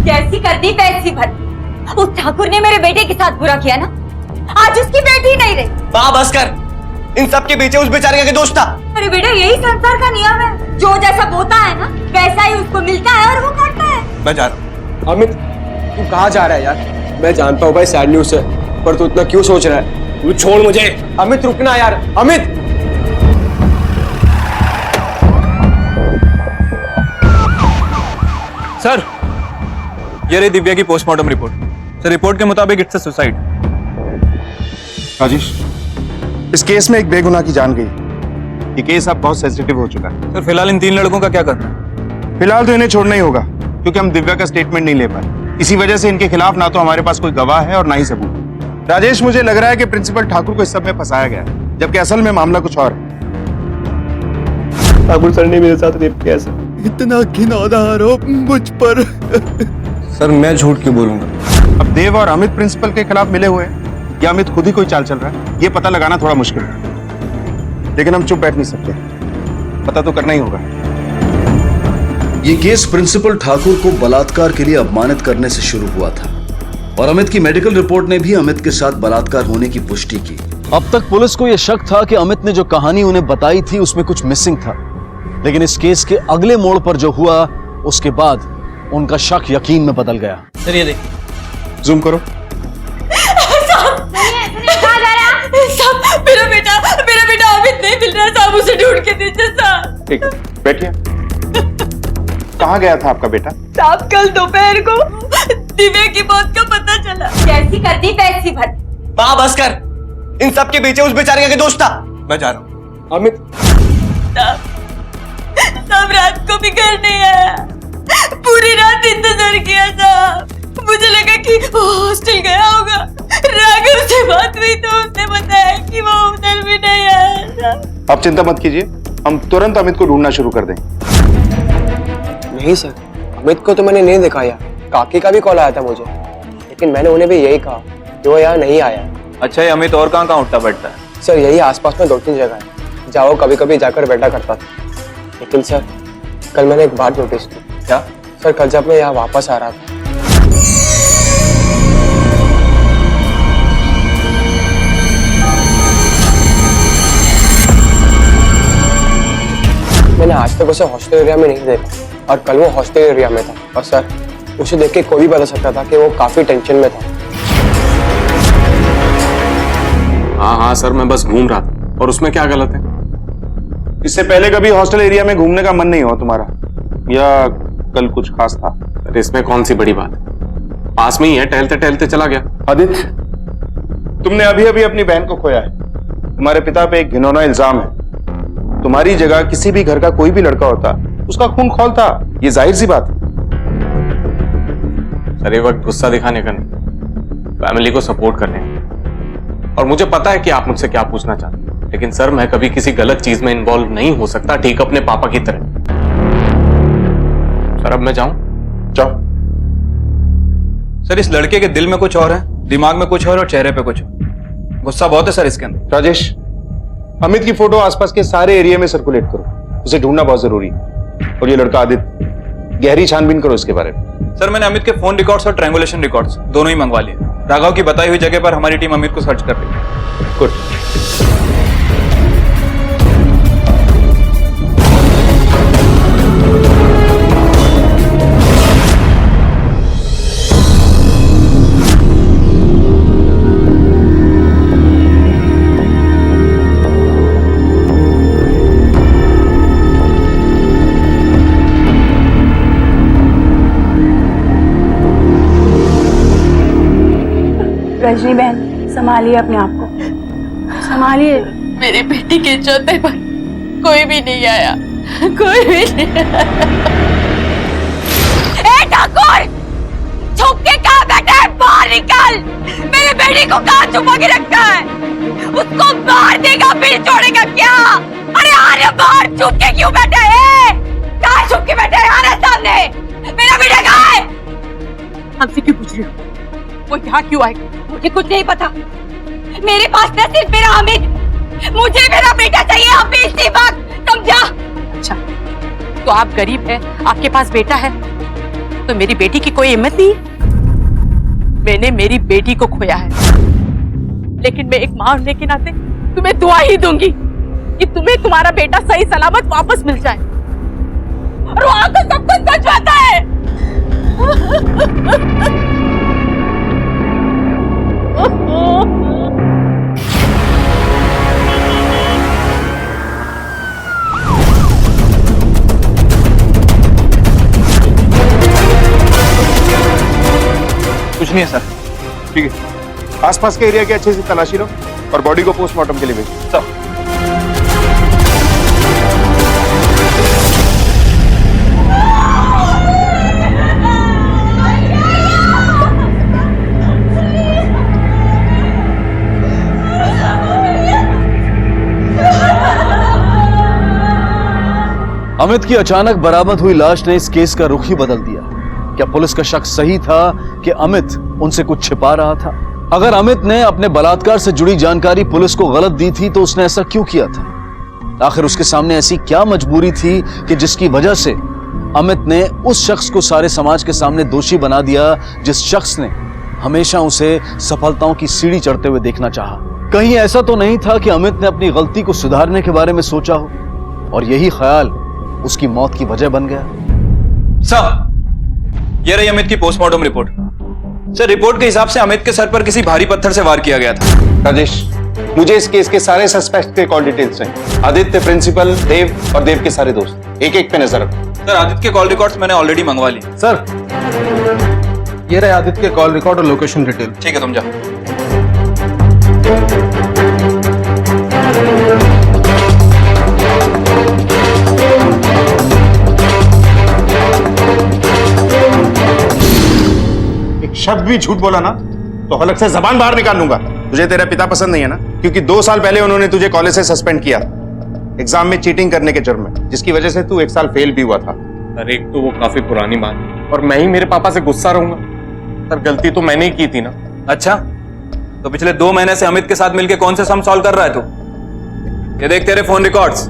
जैसी करती वैसी भरती। उस ठाकुर ने मेरे बेटे के साथ बुरा किया ना, आज उसकी बेटी नहीं रही। माँ बस कर, इन सब के पीछे उस बेचारे का दोस्त था। अरे बेटा यही संसार का नियम है, जो जैसा बोता है ना वैसा ही उसको मिलता है और वो करता है। मैं जा रहा हूँ। अमित तू कहाँ जा रहा है यार? मैं जानता हूँ भाई सैड न्यूज़ है, पर तू इतना क्यों सोच रहा है? तू छोड़ मुझे। अमित रुकना यार, अमित। सर, ये रही दिव्या की पोस्टमार्टम रिपोर्ट। सर, रिपोर्ट के मुताबिक इट्स अ सुसाइड। राजेश, इस केस में एक बेगुनाह की जान गई। ये केस अब बहुत सेंसिटिव हो चुका है। सर, फिलहाल इन 3 लड़कों का क्या करना है? फिलहाल तो इन्हें छोड़ना ही होगा, क्योंकि हम दिव्या का स्टेटमेंट नहीं ले पाए। इसी वजह से इनके खिलाफ ना तो हमारे पास कोई गवाह है और ना ही सबूत। राजेश, मुझे लग रहा है कि प्रिंसिपल ठाकुर को इस सब में फंसाया गया है, जबकि असल में मामला कुछ और है। ठाकुर सर ने मेरे साथ रेप किया सर। इतना घिनौना आरोप मुझ पर। सर मैं झूठ क्यों बोलूंगा? अब देव और अमित प्रिंसिपल के खिलाफ मिले हुए हैं या अमित खुद ही कोई चाल चल रहा है, ये पता लगाना थोड़ा मुश्किल है। लेकिन हम चुप बैठ नहीं सकते, पता तो करना ही होगा। ये केस प्रिंसिपल ठाकुर को बलात्कार के लिए अपमानित करने से शुरू हुआ था और अमित की मेडिकल रिपोर्ट ने भी अमित के साथ बलात्कार होने की पुष्टि की। अब तक पुलिस को यह शक था कि अमित ने जो कहानी उन्हें बताई थी उसमें कुछ मिसिंग था, लेकिन इस केस के अगले मोड़ पर जो हुआ उसके बाद उनका शक यकीन में बदल गया। सर ये देख, जूम करो। मेरा बेटा अमित नहीं मिल रहा साहब, उसे ढूंढ के दीजिए साहब। ठीक है, बैठिए। कहाँ गया था आपका बेटा? साहब कल दोपहर को दिव्या की मौत का पता चला। जैसी करती वैसी भरती। माँ बस कर, इन सब के पीछे उस बेचारे का दोस्त था। मैं जा रहा हूँ। अमित साहब रात को भी घर नहीं आया, पूरी रात इंतजार किया साहब। मुझे लगा कि वो हॉस्टल गया होगा। राघव से बात हुई तो उसने बताया कि वो उधर भी नहीं आया साहब। आप चिंता मत कीजिए, हम तुरंत अमित को ढूंढना शुरू कर दें। नहीं सर, अमित को तो मैंने नहीं देखा यार। काकी का भी कॉल आया था मुझे, लेकिन मैंने उन्हें भी यही कहा कि वो यहाँ नहीं आया। अच्छा, ये अमित और कहाँ उठता बैठता है? सर यही आसपास में 2-3 जगह है जहाँ वो कभी कभी जाकर बैठा करता था। लेकिन सर कल मैंने एक बात नोटिस की। क्या? सर कल जब मैं यहाँ वापस आ रहा था, मैंने आज तक उसे हॉस्टल एरिया में नहीं देखा और कल वो हॉस्टल एरिया में था। और सर उसे देख के कोई भी बता सकता था कि वो काफी टेंशन में था। हाँ सर, मैं बस घूम रहा था। और उसमें क्या गलत है? इससे पहले कभी हॉस्टल एरिया में घूमने का मन नहीं हुआ तुम्हारा, या कल कुछ खास था? सर इसमें कौन सी बड़ी बात है, पास में ही है, टहलते टहलते चला गया। आदित्य, तुमने अभी अभी अपनी बहन को खोया है। तुम्हारे पिता पे एक घिनौना इल्जाम है। तुम्हारी जगह किसी भी घर का कोई भी लड़का होता, उसका खून खौलता, ये जाहिर सी बात है। सर ये वक्त गुस्सा दिखाने का नहीं, फैमिली को सपोर्ट करने का। और मुझे पता है कि आप मुझसे क्या पूछना चाहते हैं, लेकिन सर मैं कभी किसी गलत चीज में इन्वॉल्व नहीं हो सकता, ठीक अपने पापा की तरह। सर अब मैं जाऊं? जाओ। सर इस लड़के के दिल में कुछ और है, दिमाग में कुछ और चेहरे पे कुछ और। गुस्सा बहुत है सर इसके अंदर। राजेश, अमित की फोटो आसपास के सारे एरिया में सर्कुलेट करो, उसे ढूंढना बहुत जरूरी है। और ये लड़का आदित्य, गहरी छानबीन करो इसके बारे में। सर मैंने अमित के फोन रिकॉर्ड्स और ट्रायंगुलेशन रिकॉर्ड्स दोनों ही मंगवा लिए। राघव की बताई हुई जगह पर हमारी टीम अमित को सर्च कर रही है। गुड। रजनी बहन, संभालिए अपने आप को, संभालिए। मेरी बेटी के चौथे पर कोई भी नहीं आया, कोई भी नहीं आया। ए ठाकुर, छुप के कहाँ बैठा है? बाहर निकल। मेरे बेटी को कहाँ छुपा के रखा है? उसको मार देगा फिर छोड़ेगा क्या? अरे आने बाहर, छुप के क्यों बैठा है? कहाँ छुप के बैठा है? आने सामने। मेरा बेटा कहाँ है? हमसे क्यों पूछ रही हो? वो यहाँ क्यों आएगा? मुझे कुछ नहीं पता। मेरे पास न सिर्फ मेरा अमित, मुझे मेरा बेटा चाहिए अभी इसी वक्त, समझा? अच्छा, तो आप गरीब है, आपके पास बेटा है, तो मेरी बेटी की कोई हिम्मत नहीं। मैंने मेरी बेटी को खोया है, लेकिन मैं एक मां होने के नाते तुम्हें दुआ ही दूंगी कि तुम्हें तुम्हारा बेटा सही सलामत वापस मिल जाए। और वहां तो सब कुछ सच होता है। कुछ नहीं है सर। ठीक है, आसपास के एरिया की अच्छे से तलाशी लो और बॉडी को पोस्टमार्टम के लिए भेजो। सर अमित की अचानक बरामद हुई लाश ने इस केस का रुख ही बदल दिया। क्या पुलिस का शक सही था कि अमित उनसे कुछ छिपा रहा था? अगर अमित ने अपने बलात्कार से जुड़ी जानकारी पुलिस को गलत दी थी तो उसने ऐसा क्यों किया था? आखिर उसके सामने ऐसी क्या मजबूरी थी कि जिसकी वजह से अमित ने उस शख्स को सारे समाज के सामने दोषी बना दिया, जिस शख्स ने हमेशा उसे सफलताओं की सीढ़ी चढ़ते हुए देखना चाहा? कहीं ऐसा तो नहीं था कि अमित ने अपनी गलती को सुधारने के बारे में सोचा हो और यही ख्याल उसकी मौत की वजह बन गया? सर, ये रही अमित की पोस्टमार्टम रिपोर्ट। सर, रिपोर्ट के हिसाब से अमित के सर पर किसी भारी पत्थर से वार किया गया था। राजेश, मुझे इस केस के सारे सस्पेक्ट के कॉल डिटेल्स चाहिए। आदित्य, प्रिंसिपल, देव और देव के सारे दोस्त, एक एक पे नजर रखो। सर, आदित्य के कॉल रिकॉर्ड्स मैंने ऑलरेडी मंगवा ली। सर, ये रहे आदित्य के कॉल रिकॉर्ड और लोकेशन डिटेल। ठीक है, तुम जाओ। शब्द भी झूठ बोला ना तो हलक से जबान बाहर निकाल लूंगा। तुझे तेरा पिता पसंद नहीं है ना, क्योंकि 2 साल पहले उन्होंने तुझे कॉलेज से सस्पेंड किया एग्जाम में चीटिंग करने के जुर्म में, जिसकी वजह से तू 1 साल फेल भी हुआ था। सर, एक तो वो काफी पुरानी बात है और मैं ही मेरे पापा से गुस्सा रहूंगा। सर, गलती तो मैंने ही की थी ना। अच्छा, तो पिछले 2 महीने से अमित के साथ मिलकर कौन से सम सॉल्व कर रहा है तू? ये देख तेरे फोन रिकॉर्ड्स।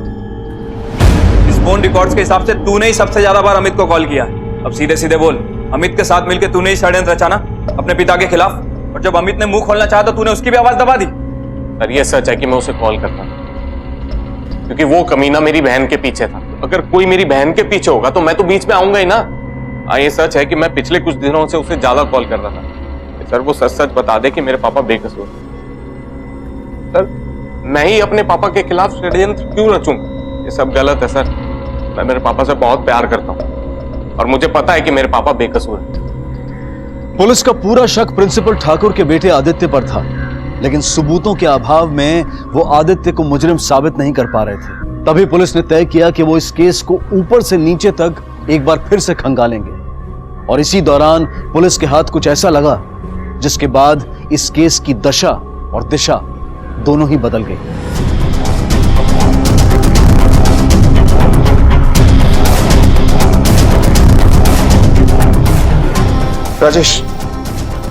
इस फोन रिकॉर्ड्स के हिसाब से तूने ही सबसे ज्यादा बार अमित को कॉल किया। अब सीधे सीधे बोल, अमित के साथ मिलकर तूने ही षड्यंत्र रचा ना अपने पिता के खिलाफ? और जब अमित ने मुंह खोलना चाहा तो तूने उसकी भी आवाज दबा दी। सर, ये सच है कि मैं उसे कॉल करता क्योंकि वो कमीना मेरी बहन के पीछे था। अगर कोई मेरी बहन के पीछे होगा तो मैं तो बीच में आऊंगा ही ना। हाँ, ये सच है कि मैं पिछले कुछ दिनों से उसे ज्यादा कॉल कर रहा था। सर, वो सच सच बता दे कि मेरे पापा बेकसूर। सर, मैं ही अपने पापा के खिलाफ षड्यंत्र क्यों रचूंगा? ये सब गलत है सर। मैं मेरे पापा से बहुत प्यार करता हूँ और मुझे पता है कि मेरे पापा बेकसूर हैं। पुलिस का पूरा शक प्रिंसिपल ठाकुर के बेटे आदित्य पर था, लेकिन सबूतों के अभाव में वो आदित्य को मुजरिम साबित नहीं कर पा रहे थे। तभी पुलिस ने तय किया कि वो इस केस को ऊपर से नीचे तक एक बार फिर से खंगालेंगे। और इसी दौरान पुलिस के हाथ कुछ ऐसा लगा जिसके बाद इस केस की दशा और दिशा दोनों ही बदल गई। राजेश,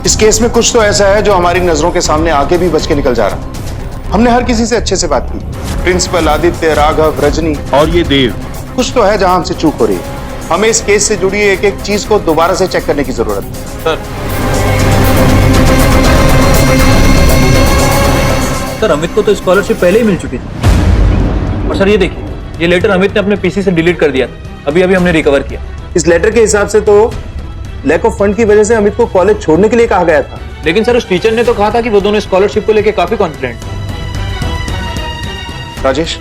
इस केस में कुछ तो ऐसा है जो हमारी नजरों के सामने आके भी बच के निकल जा रहा। हमने हर किसी से अच्छे से बात की, प्रिंसिपल, आदित्य, राघव, रजनी और ये देव। कुछ तो है जहां हमसे चूक हो रही है। हमें इस केस से जुड़ी एक एक चीज को दोबारा से चेक करने की जरूरत है। सर, अमित को तो स्कॉलरशिप पहले ही मिल चुकी थी। और सर, ये देखिए, ये लेटर अमित ने अपने पीसी से डिलीट कर दिया था। अभी अभी हमने रिकवर किया। इस लेटर के हिसाब से तो लैक ऑफ फंड की वजह से अमित को कॉलेज छोड़ने के लिए कहा गया था। लेकिन सर, उस टीचर ने तो कहा था कि वो दोनों स्कॉलरशिप को लेकर काफी कॉन्फिडेंट। राजेश,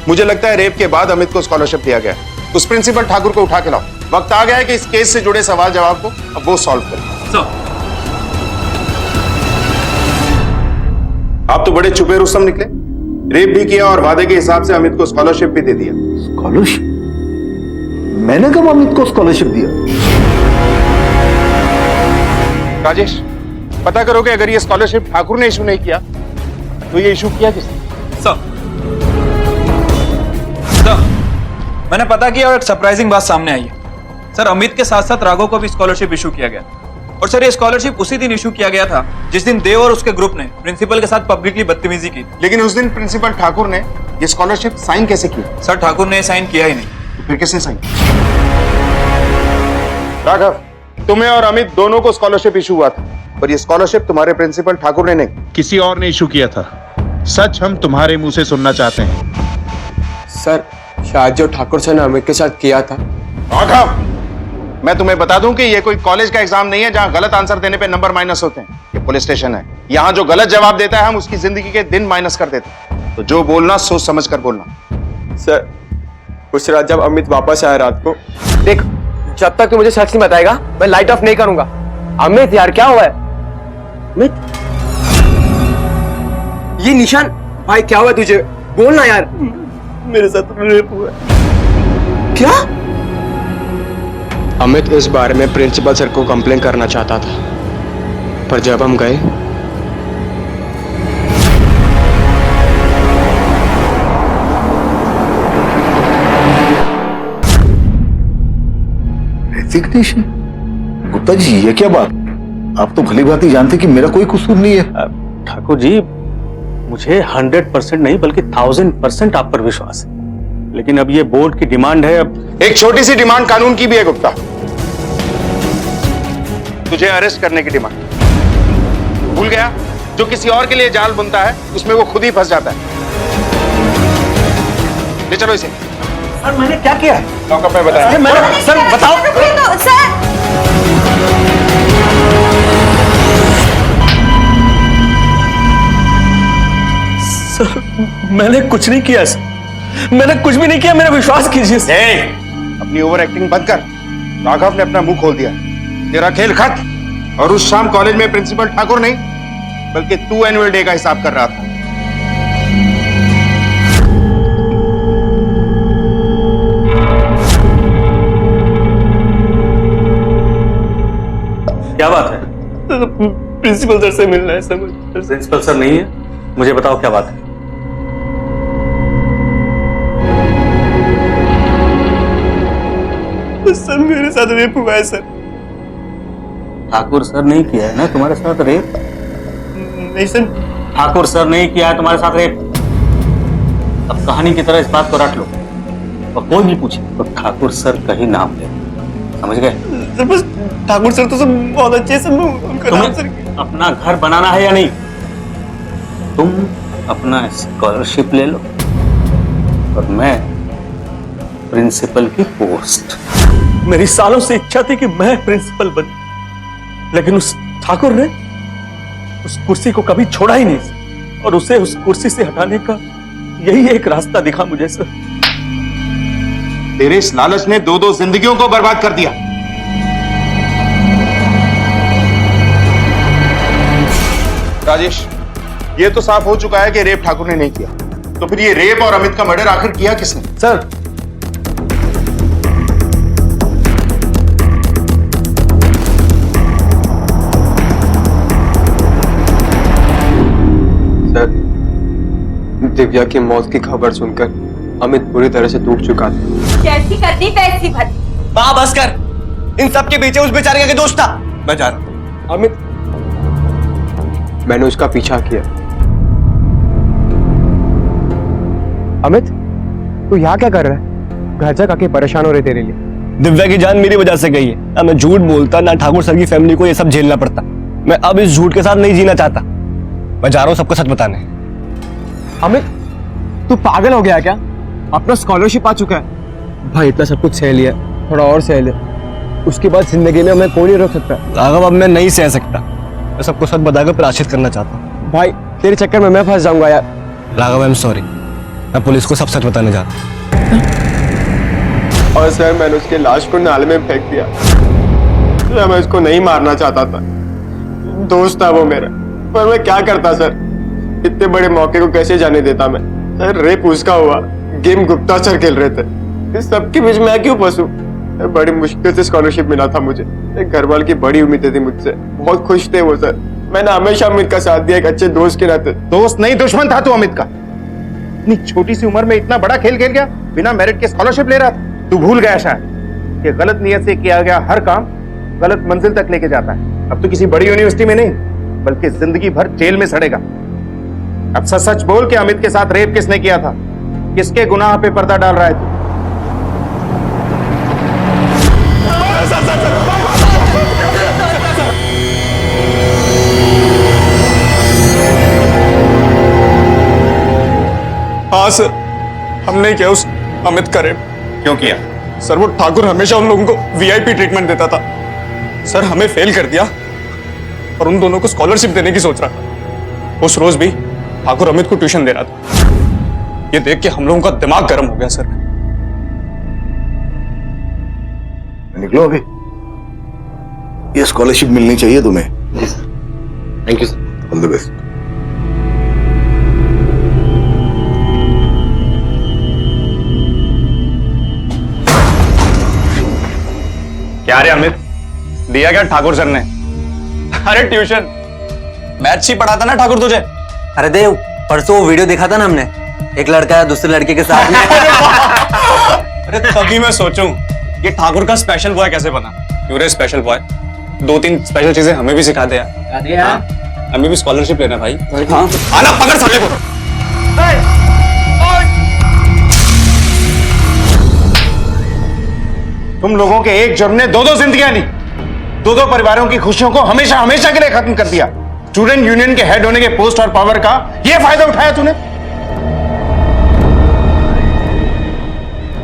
मुझे लगता है रेप के बाद अमित को स्कॉलरशिप दिया गया। उस प्रिंसिपल ठाकुर को उठा के लाओ। वक्त आ गया है कि इस केस से जुड़े सवाल जवाब को अब वो सॉल्व करें। आप तो बड़े छुपे रुस्तम निकले। रेप भी किया और वादे के हिसाब से अमित को स्कॉलरशिप भी दे दिया। स्कॉलरशिप? मैंने कब अमित को स्कॉलरशिप दिया? राजेश, पता करो कि अगर ये स्कॉलरशिप ठाकुर ने इशू नहीं किया तो ये इशू किया किसने? सर, मैंने पता किया और एक सरप्राइजिंग बात सामने आई है। सर, अमित के साथ साथ राघव को भी स्कॉलरशिप इशू किया गया। और सर, ये स्कॉलरशिप उसी दिन इशू किया गया था जिस दिन देव और उसके ग्रुप ने प्रिंसिपल के साथ पब्लिकली बदतमीजी की। लेकिन उस दिन प्रिंसिपल ठाकुर ने ये स्कॉलरशिप साइन कैसे की? सर, ठाकुर ने साइन किया ही नहीं। तो फिर किसने साइन? राघव, तुम्हें और अमित दोनों को स्कॉलरशिप इशू हुआ था, पर ये स्कॉलरशिप तुम्हारे प्रिंसिपल ठाकुर ने नहीं, किसी और ने इशू किया था। सच हम तुम्हारे मुंह से सुनना चाहते हैं। सर, शायद जो ठाकुर सर ने अमित के साथ किया था। राघव, मैं तुम्हें बता दूं कि ये कोई कॉलेज का एग्जाम नहीं है जहां गलत आंसर देने पे नंबर माइनस होते हैं। ये पुलिस स्टेशन है। यहाँ जो गलत जवाब देता है हम उसकी जिंदगी के दिन माइनस कर देते हैं। तो जो बोलना सोच समझ कर बोलना। सर, उस रात जब अमित वापस आया रात को, देख, जब तक तू मुझे सच नहीं बताएगा मैं लाइट ऑफ नहीं करूंगा। अमित यार, क्या हुआ है? अमित, ये निशान भाई, क्या हुआ तुझे? बोलना यार। मेरे साथ रेप हुआ। क्या? अमित इस बारे में प्रिंसिपल सर को कंप्लेन करना चाहता था, पर जब हम गए रेजिग्नेशन? गुप्ता जी, ये क्या बात? आप तो भली भांति जानते कि मेरा कोई कसूर नहीं है। ठाकुर जी, मुझे 100% नहीं बल्कि 1000% आप पर विश्वास है, लेकिन अब ये बोर्ड की डिमांड है। अब एक छोटी सी डिमांड कानून की भी है गुप्ता, तुझे अरेस्ट करने की डिमांड। भूल गया, जो किसी और के लिए जाल बुनता है उसमें वो खुद ही फंस जाता है। ले चलो इसे। सर, मैंने क्या किया है? लॉकअप में बताया। सर बताओ। सर, मैंने कुछ नहीं किया सर, मैंने कुछ भी नहीं किया, मेरा विश्वास कीजिए। अपनी ओवर एक्टिंग बंद कर। राघव ने अपना मुंह खोल दिया। तेरा खेल खत्म। और उस शाम कॉलेज में प्रिंसिपल ठाकुर नहीं बल्कि तू एनुअल डे का हिसाब कर रहा था। क्या बात है? प्रिंसिपल सर से मिलना है सर। प्रिंसिपल सर नहीं है, मुझे बताओ क्या बात है? सर, मेरे साथ रेप हुआ है सर। ठाकुर सर नहीं किया है ना तुम्हारे साथ रेप? नहीं सर, ठाकुर सर नहीं किया है तुम्हारे साथ रेप। अब कहानी की तरह इस बात को रख लो, और कोई भी पूछे तो ठाकुर सर का ही नाम ले, समझ गए? बस ठाकुर सर तो सब बहुत अच्छे सर, उनका नाम सर। अपना घर बनाना है या नहीं? तुम अपना स्कॉलरशिप ले लो और मैं प्रिंसिपल की पोस्ट। मेरी सालों से इच्छा थी कि मैं प्रिंसिपल बन, लेकिन उस ठाकुर ने उस कुर्सी को कभी छोड़ा ही नहीं, और उसे उस कुर्सी से हटाने का यही एक रास्ता दिखा मुझे सर। तेरे इस लालच ने 2-2 जिंदगियों को बर्बाद कर दिया। राजेश, ये तो साफ हो चुका है कि रेप ठाकुर ने नहीं किया, तो फिर ये रेप और अमित का मर्डर आखिर किया किसने? सर, दिव्या की मौत की खबर सुनकर अमित पूरी तरह से टूट चुका था। जैसी करती तैसी भरी। माँ बस कर, इन सब के पीछे उस बेचारे का दोस्त था। मैं जा रहा हूं। अमित, मैंने उसका पीछा किया। अमित, तू यहाँ क्या कर रहा है? घर जा, काके परेशान हो रहे तेरे लिए। दिव्या की जान मेरी वजह से गई है ना। मैं झूठ बोलता ना ठाकुर सर की फैमिली को ये सब झेलना पड़ता। मैं अब इस झूठ के साथ नहीं जीना चाहता। मैं जा रहा हूँ सबको सच बताने। अमित, तू पागल हो गया क्या? अपना स्कॉलरशिप आ चुका है। भाई, इतना सब कुछ सह लिया, थोड़ा और सह ले, उसके बाद जिंदगी में हमें कोई नहीं रोक सकता। राघव, अब मैं नहीं सह सकता। मैं सबको सच बताकर प्रायश्चित करना चाहता हूँ। भाई, तेरे चक्कर में मैं फंस जाऊंगा यार। Raghav, I am sorry. मैं पुलिस को सब सच बताने जा रहा हूँ। और सर, मैंने उसके लाश को नाले में फेंक दिया। मैं उसको नहीं मारना चाहता था, दोस्त था वो मेरा, पर मैं क्या करता सर? इतने बड़े मौके को कैसे जाने देता मैं? सर, रेप उसका हुआ, गेम गुप्ता सर खेल रहे थे, इस सबके बीच मैं क्यों फंसूं? बड़ी मुश्किल से स्कॉलरशिप मिला था मुझे। एक घर वाले की बड़ी उम्मीदें थी मुझसे, बहुत खुश थे वो सर। मैंने हमेशा अमित का साथ दिया, एक अच्छे दोस्त के नाते। दोस्त नहीं, दुश्मन था तू अमित का। इतनी छोटी सी उम्र में इतना बड़ा खेल खेल गया, बिना मेरिट के स्कॉलरशिप ले रहा था। तू भूल गया शायद कि गलत नियत से किया गया हर काम गलत मंजिल तक लेके जाता है। अब तो किसी बड़ी यूनिवर्सिटी में नहीं बल्कि जिंदगी भर जेल में सड़ेगा। अब सच सच बोल कि अमित के साथ रेप किसने किया था? किसके गुनाह पे पर्दा डाल रहा है तू? हाँ सर, हमने किया उस अमित का रेप। क्यों किया? सर वो ठाकुर हमेशा उन लोगों को वीआईपी ट्रीटमेंट देता था। सर हमें फेल कर दिया और उन दोनों को स्कॉलरशिप देने की सोच रहा था। उस रोज भी ठाकुर अमित को ट्यूशन दे रहा था। ये देख के हम लोगों का दिमाग गर्म हो गया सर। निकलो अभी, ये स्कॉलरशिप मिलनी चाहिए तुम्हें। Thank you sir. All the best. क्या रे अमित, दिया क्या ठाकुर सर ने? अरे ट्यूशन, मैथ्स ही पढ़ाता ना ठाकुर तुझे। अरे देव, परसों वो वीडियो देखा था ना हमने, एक लड़का है दूसरे लड़के के साथ में। अरे तभी मैं सोचूं ये ठाकुर का स्पेशल बॉय कैसे बना। क्यों रे स्पेशल बॉय, 2-3 स्पेशल चीजें हमें भी सिखा दे यार। हमें भी स्कॉलरशिप लेना भाई। हाँ आना, पकड़ साले को। तुम लोगों के एक जुर्म ने 2-2 जिंदगियां ली, 2-2 परिवारों की खुशियों को हमेशा हमेशा के लिए खत्म कर दिया। स्टूडेंट यूनियन के हेड होने के पोस्ट और पावर का यह फायदा उठाया तूने।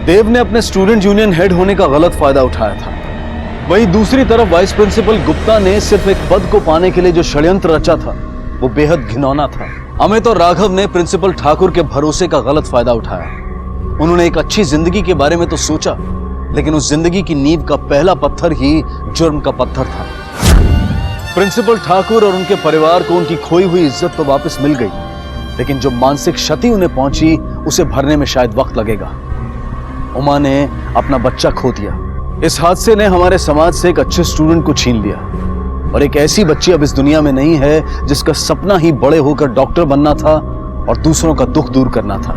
देव ने अपने स्टूडेंट यूनियन हेड होने का गलत फायदा उठाया था। वहीं दूसरी तरफ वाइस प्रिंसिपल गुप्ता ने सिर्फ एक पद को पाने के लिए जो षड्यंत्र रचा था वो बेहद घिनौना था। अमित और राघव ने प्रिंसिपल ठाकुर के भरोसे का गलत फायदा उठाया। उन्होंने एक अच्छी जिंदगी के बारे में तो सोचा, लेकिन उस जिंदगी की नींव का पहला पत्थर ही जुर्म का पत्थर था। प्रिंसिपल ठाकुर और उनके परिवार को उनकी खोई हुई इज्जत तो वापस मिल गई, लेकिन जो मानसिक क्षति उन्हें पहुंची उसे भरने में शायद वक्त लगेगा। उमा ने अपना बच्चा खो दिया। इस हादसे ने हमारे समाज से एक अच्छे स्टूडेंट को छीन लिया और एक ऐसी बच्ची अब इस दुनिया में नहीं है जिसका सपना ही बड़े होकर डॉक्टर बनना था और दूसरों का दुख दूर करना था।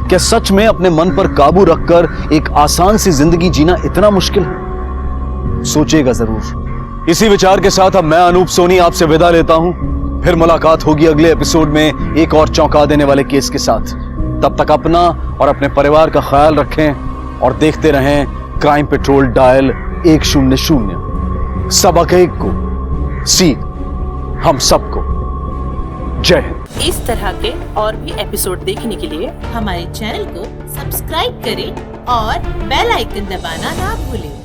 क्या सच में अपने मन पर काबू रखकर एक आसान सी जिंदगी जीना इतना मुश्किल है? सोचिएगा जरूर। इसी विचार के साथ अब मैं अनूप सोनी आपसे विदा लेता हूं। फिर मुलाकात होगी अगले एपिसोड में एक और चौंका देने वाले केस के साथ। तब तक अपना और अपने परिवार का ख्याल रखें और देखते रहें क्राइम पेट्रोल डायल 100। सबक एक को सीख हम सबको। जय हिंद। इस तरह के और भी एपिसोड देखने के लिए हमारे चैनल को सब्सक्राइब करें और बेल आइकन दबाना ना भूलें।